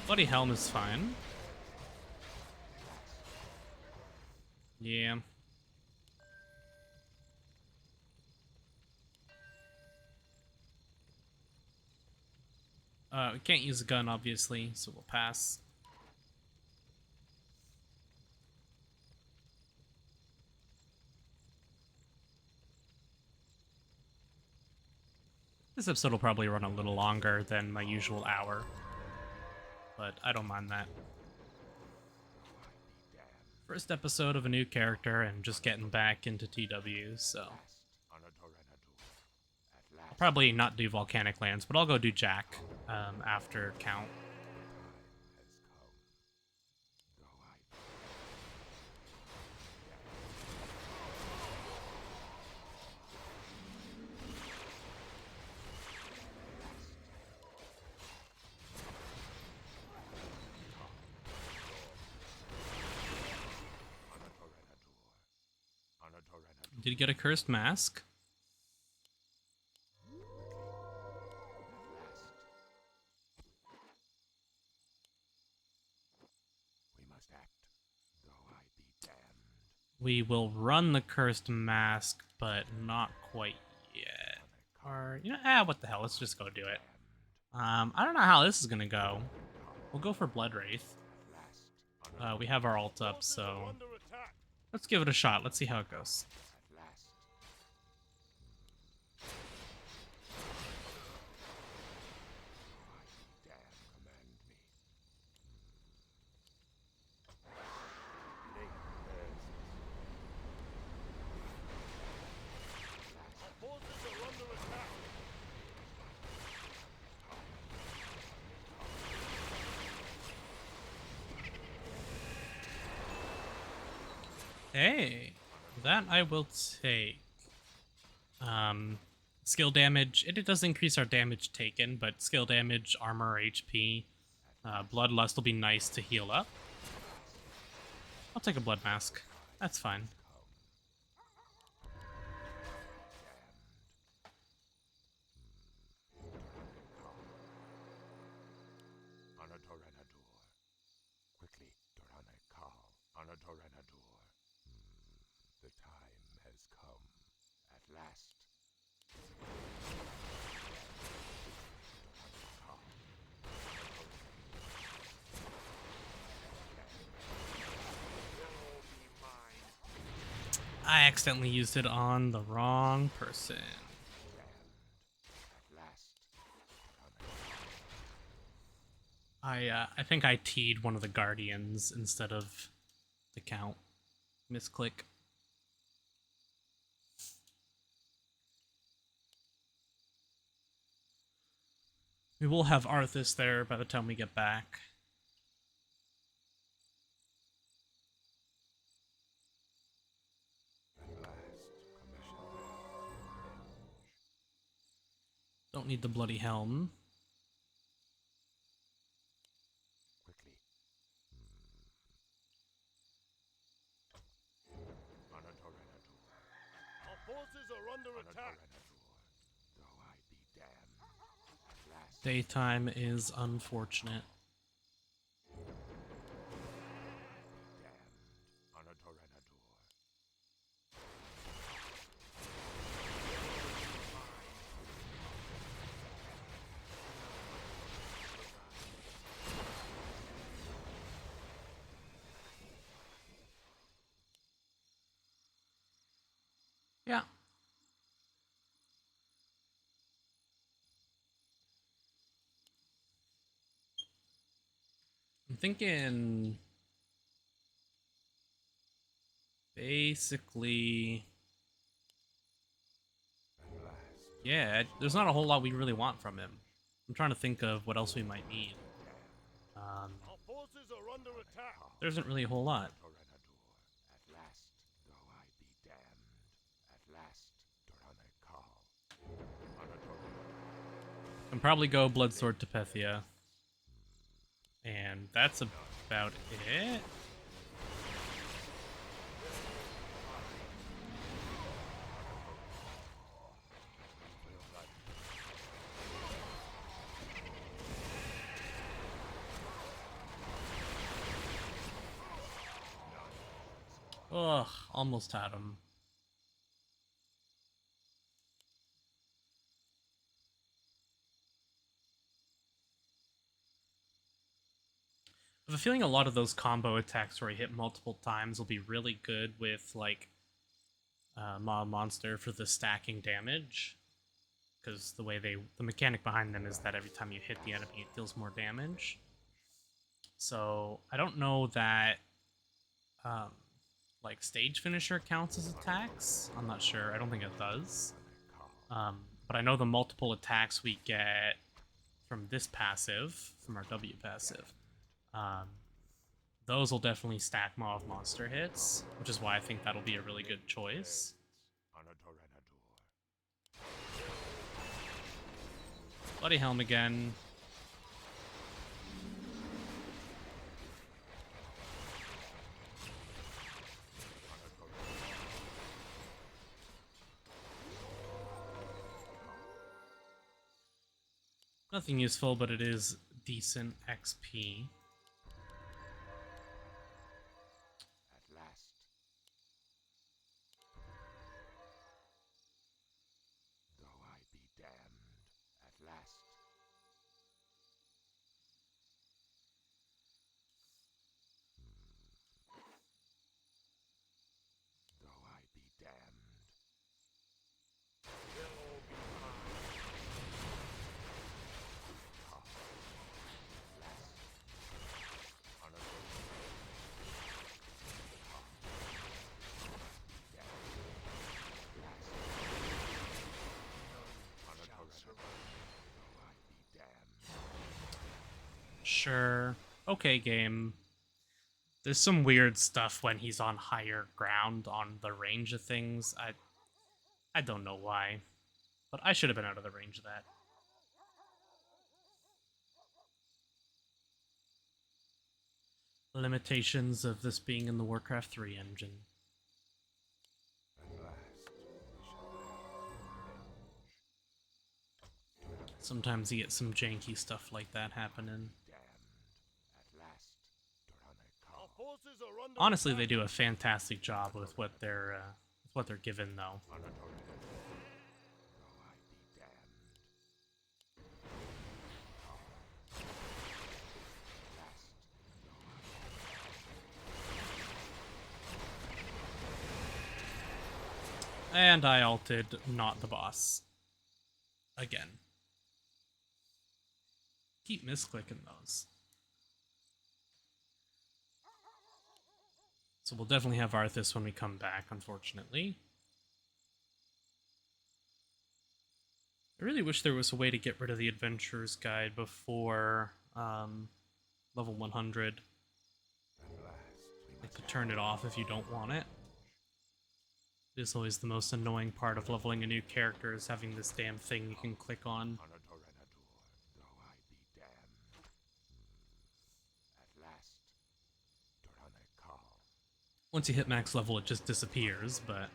Bloody Helm is fine. Yeah. We can't use a gun, obviously, so we'll pass. This episode will probably run a little longer than my usual hour, but I don't mind that. First episode of a new character and just getting back into TW, so I'll probably not do Volcanic Lands, but I'll go do Jack after Count. Did he get a cursed mask?
We must act, though I be damned.
We will run the cursed mask, but not quite yet. Or, you know, what the hell, let's just go do it. I don't know how this is gonna go. We'll go for Blood Wraith. We have our ult up,
Forces
so
are under attack.
let's give it a shot. Let's see how it goes.
At last. Though I be damned, command me.
Our forces are under attack.
Hey, that I will take. Skill damage, it does increase our damage taken, but skill damage, armor, HP, Bloodlust will be nice to heal up. I'll take a Blood Mask. That's fine.
Anatorenadur. Quickly, Durane Kal. Anatorenadur. The time has come. At last.
I accidentally used it on the wrong person.
At last.
I think I T'd one of the Guardians instead of the Count. Misclick. We will have Arthas there by the time we get back.
At last, commission revenge.
Don't need the Bloody Helm.
forces are under attack.
Though I be damned. At last.
Daytime is unfortunate.
Damned. Unatorenador.
Yeah. I'm thinking basically, yeah, there's not a whole lot we really want from him. I'm trying to think of what else we might need.
Our forces are under attack.
There isn't really a whole lot.
Unatorenador. At last. Though I be damned. At last. Duranekal. Unatorenador.
Can probably go Bloodsword to Pythia. And that's about it. Ugh, almost had him. I have a feeling a lot of those combo attacks where he hit multiple times will be really good with, like, Mob Monster for the stacking damage. Because the mechanic behind them is that every time you hit the enemy, it deals more damage. So, I don't know that, like, Stage Finisher counts as attacks. I'm not sure. I don't think it does. But I know the multiple attacks we get from this passive, from our W passive, those will definitely stack Mob Monster hits, which is why I think that'll be a really good choice. Bloody Helm again. Nothing useful, but it is decent XP.
At last. Though I be damned. At last. Though I be damned.
They'll all be mine.
Sure. Okay, game. There's some weird stuff when he's on higher ground on the range of things. I don't know why. But I should have been out of the range of that. Limitations of this being in the Warcraft 3 engine. Sometimes you get some janky stuff like that happening.
Our forces are under
Honestly,
attack.
they do a fantastic job with what they're given, though. And I ulted not the boss. Again. Keep misclicking those. So we'll definitely have Arthas when we come back, unfortunately. I really wish there was a way to get rid of the Adventurer's Guide before level 100. Like to turn it off if you don't want it. It is always the most annoying part of leveling a new character, is having this damn thing you can click on. Once you hit max level, it just disappears, but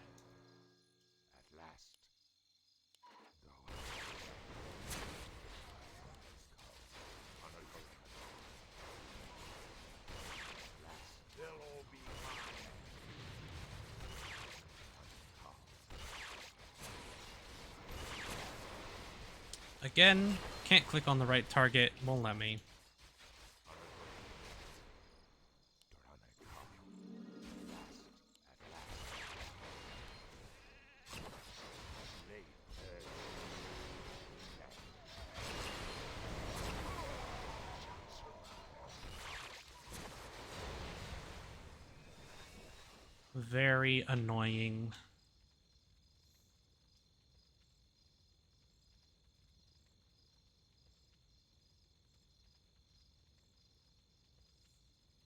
Again, can't click on the right target, won't let me. Very annoying.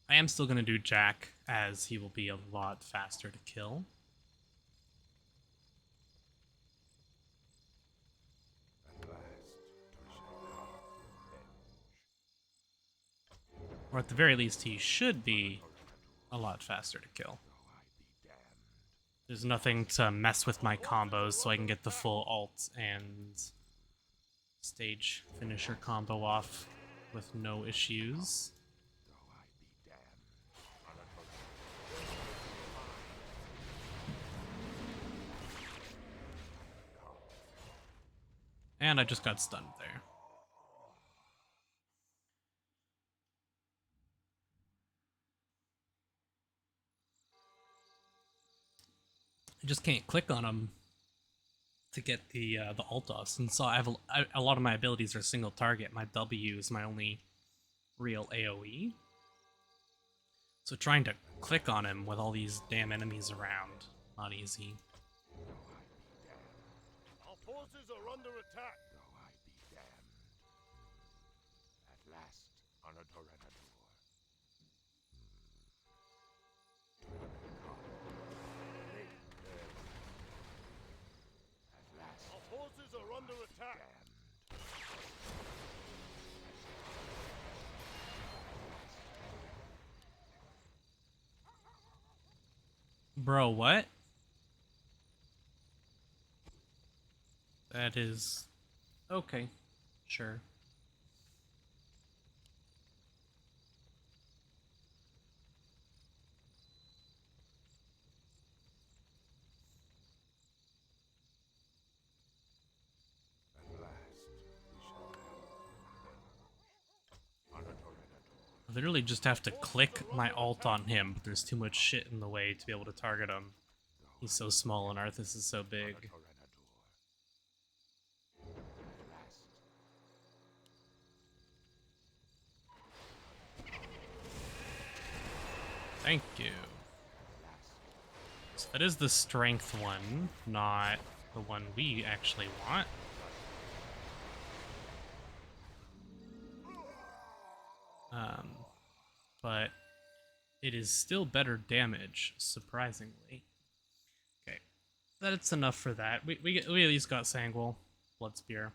I am still going to do Jack, as he will be a lot faster to kill. Or at the very least, he should be a lot faster to kill. There's nothing to mess with my combos, so I can get the full ult and stage finisher combo off with no issues. And I just got stunned there. I just can't click on him to get the ult off, since I have a lot of my abilities are single target. My W is my only real AoE. So trying to click on him with all these damn enemies around, not easy.
Our forces are under attack.
Though I be damned. At last, on a Torrenador. At last,
Our forces are under attack.
damned.
Bro, what? That is... okay. Sure.
At last, we shall have revenge. On a Torrenador.
I literally just have to click my ult on him, but there's too much shit in the way to be able to target him. He's so small and Arthas is so big.
Torrenador. At last.
Thank you. So that is the strength one, not the one we actually want. But it is still better damage, surprisingly. Okay, that's enough for that. We at least got Sangwell, Blood Spear.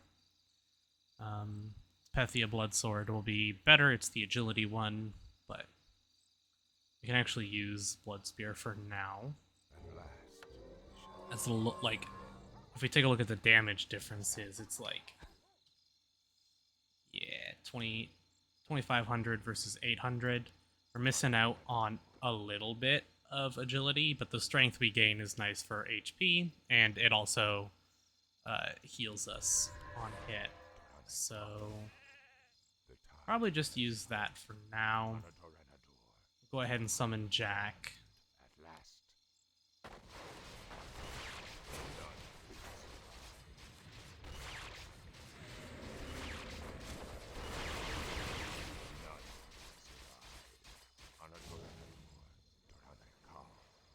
Pythia Blood Sword will be better. It's the agility one, but we can actually use Blood Spear for now.
At last, we shall
That's a look like, if we take a look at the damage differences, it's like, yeah, 2,500 versus 800. We're missing out on a little bit of agility, but the strength we gain is nice for HP, and it also heals us on hit. So
the time.
probably just use that for now.
On a Torrenador.
Go ahead and summon Jack.
At last. On a Torrenador. Torrenador.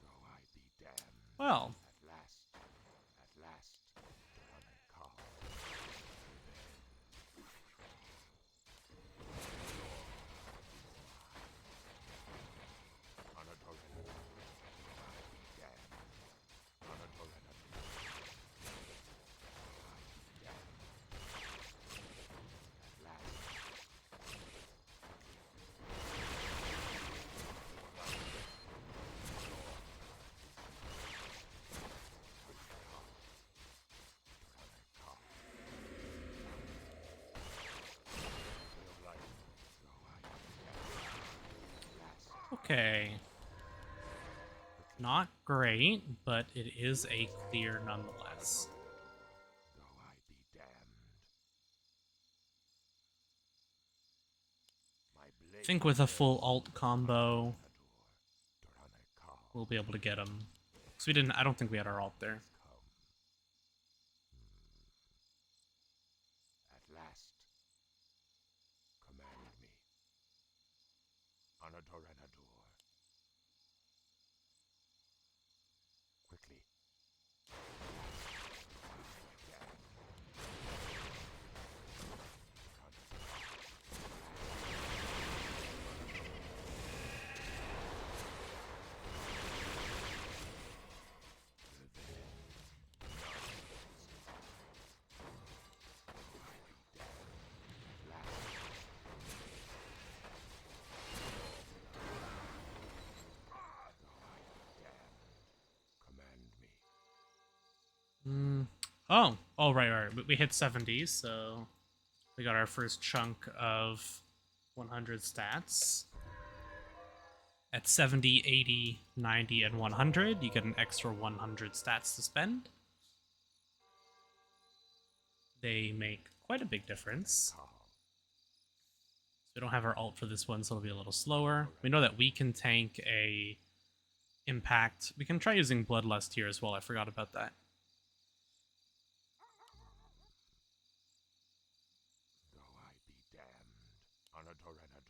Though I be damned.
Well,
At last. At last. Torrenador. On a Torrenador. Though I be damned. On a Torrenador. Though I be damned. At last.
okay. Not great, but it is a clear nonetheless.
Though I be damned.
think with a full alt combo, we'll be able to get him. Because we didn't, I don't think we had our alt there.
At last, command me. Anadoranador. Quickly.
Oh, right. We hit 70, so we got our first chunk of 100 stats. At 70, 80, 90, and 100, you get an extra 100 stats to spend. They make quite a big difference. So we don't have our ult for this one, so it'll be a little slower. We know that we can tank a impact. We can try using Bloodlust here as well. I forgot about that.
Though I be damned, Anadoranador.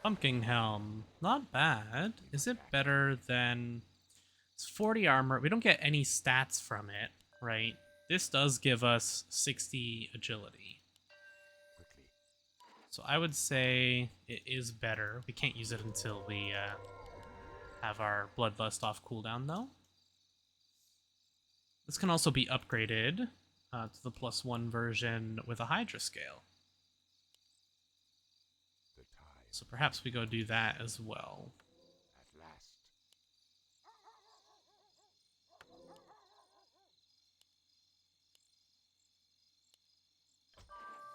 Pumpkin Helm. Not bad. Is it better than... It's 40 armor. We don't get any stats from it, right? This does give us 60 agility. So I would say it is better. We can't use it until we have our Bloodlust off cooldown, though. This can also be upgraded to the +1 version with a Hydra scale. So perhaps we go do that as well.
At last.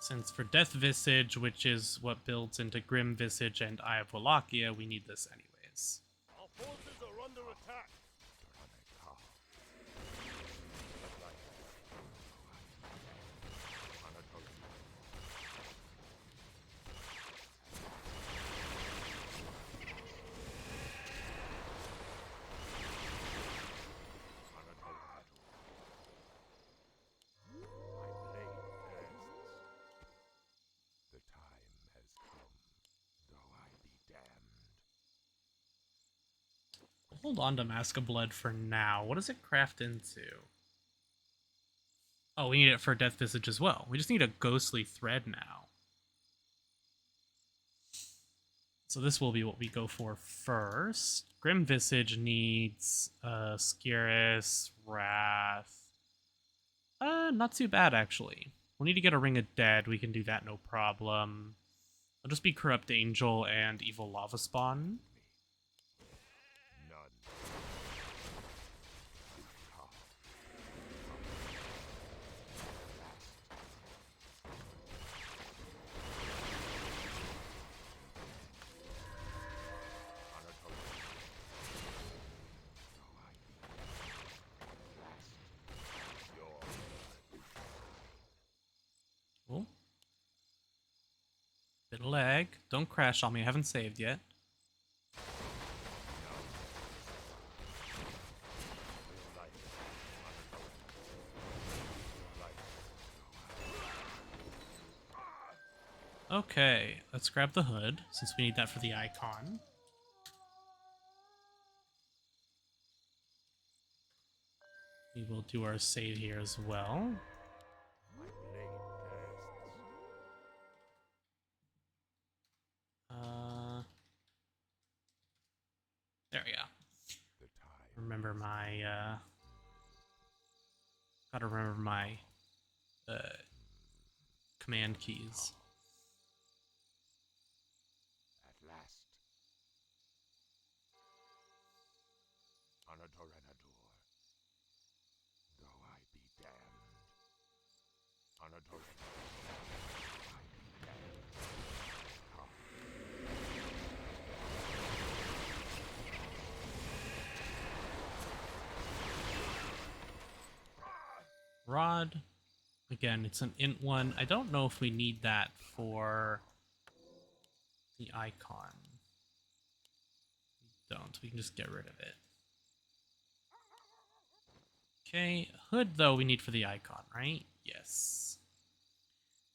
Since for Death Visage, which is what builds into Grim Visage and Eye of Wallachia, we need this anyways.
Our forces are under attack.
Hold on to Mask of Blood for now. What does it craft into? Oh, we need it for Death Visage as well. We just need a Ghostly Thread now. So this will be what we go for first. Grim Visage needs Skirris, Wrath. Not too bad, actually. We'll need to get a Ring of Dead. We can do that, no problem. It'll just be Corrupt Angel and Evil Lava Spawn. Cool. Bit of lag. Don't crash on me. I haven't saved yet. Okay, let's grab the hood, since we need that for the icon. We will do our save here as well. There we go. Remember my Gotta remember my command keys.
At last. Anatorenadur. Though I be damned. Anatorenadur. I be damned.
Rod. Again, it's an int one. I don't know if we need that for the icon. We don't. We can just get rid of it. Okay, hood though we need for the icon, right? Yes.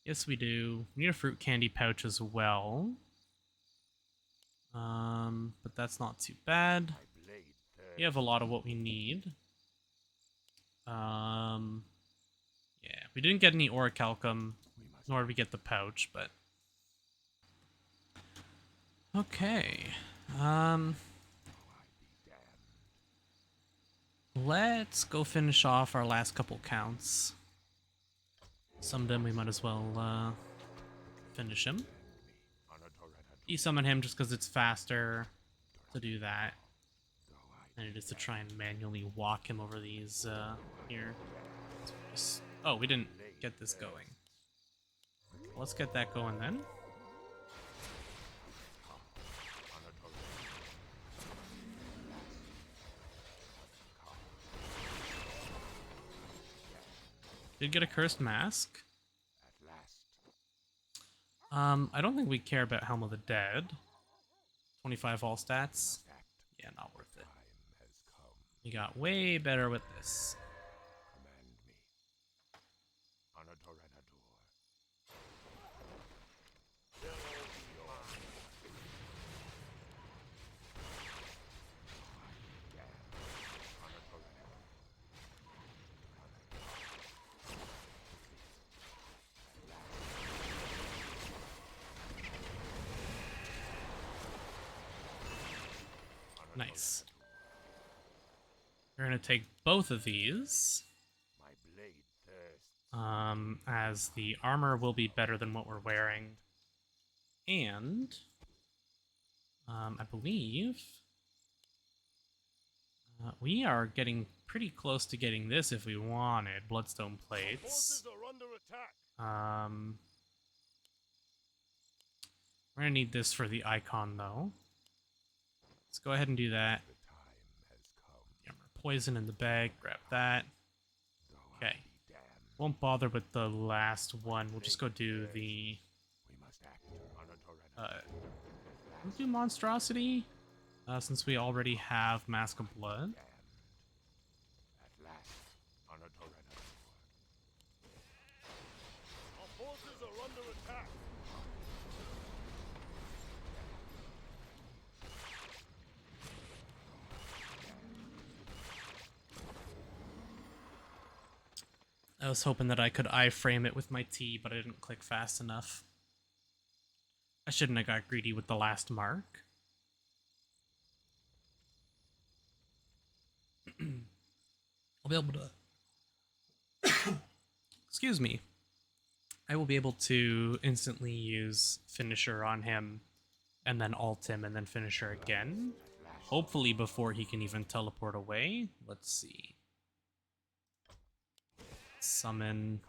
Yes, we do. We need a fruit candy pouch as well. But that's not too bad. We have a lot of what we need. Yeah, we didn't get any orichalcum, nor did we get the pouch, but okay. Let's go finish off our last couple counts. Some of them we might as well finish him. E-summon him just because it's faster to do that than it is to try and manually walk him over these here. Oh, we didn't get this going. Let's get that going then. Did get a cursed mask. I don't think we care about Helm of the Dead. 25 all stats. Yeah, not worth it. We got way better with this. Nice. We're gonna take both of these. As the armor will be better than what we're wearing. And I believe we are getting pretty close to getting this if we wanted. Bloodstone plates. We're gonna need this for the icon though. Let's go ahead and do that. Poison in the bag, grab that. Okay. Won't bother with the last one. We'll just go do the... we'll do Monstrosity, since we already have Mask of Blood.
Our forces are under attack.
I was hoping that I could iframe it with my T, but I didn't click fast enough. I shouldn't have got greedy with the last mark. I'll be able to... Excuse me. I will be able to instantly use Finisher on him, and then ult him, and then Finisher again. Hopefully before he can even teleport away. Let's see. Summon.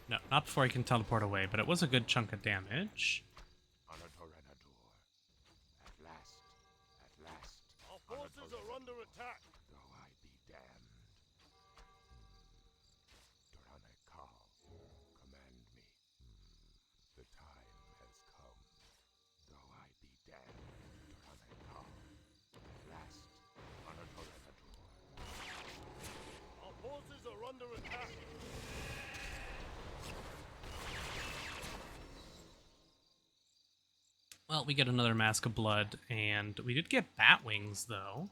No, not before he can teleport away, but it was a good chunk of damage.
Our forces are under attack.
Though I be damned. Command me. The time has come. Though I be damned. At last.
Our forces are under attack.
Well, we get another Mask of Blood, and we did get bat wings, though.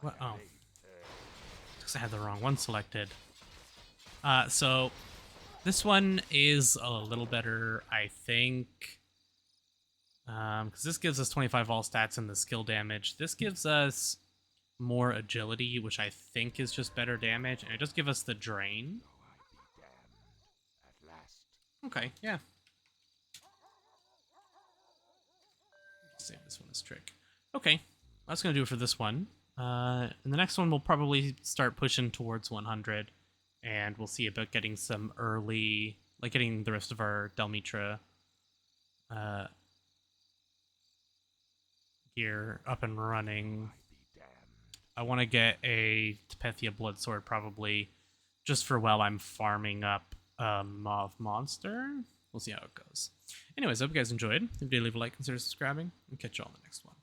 What? Oh. Because I had the wrong one selected. So this one is a little better, I think, because this gives us 25 all stats and the skill damage. This gives us more agility, which I think is just better damage, and it just gives us the drain.
Though I be damned, at last.
Okay, yeah. Save this one as trick. Okay, that's gonna do it for this one. And the next one we'll probably start pushing towards 100, and we'll see about getting some early, like getting the rest of our Delmitra gear up and running.
Be damned.
I want to get a Tepethia Blood Sword probably just for while I'm farming up a Mauve Monster. We'll see how it goes. Anyways, I hope you guys enjoyed. If you did, leave a like, consider subscribing, and catch you all in the next one.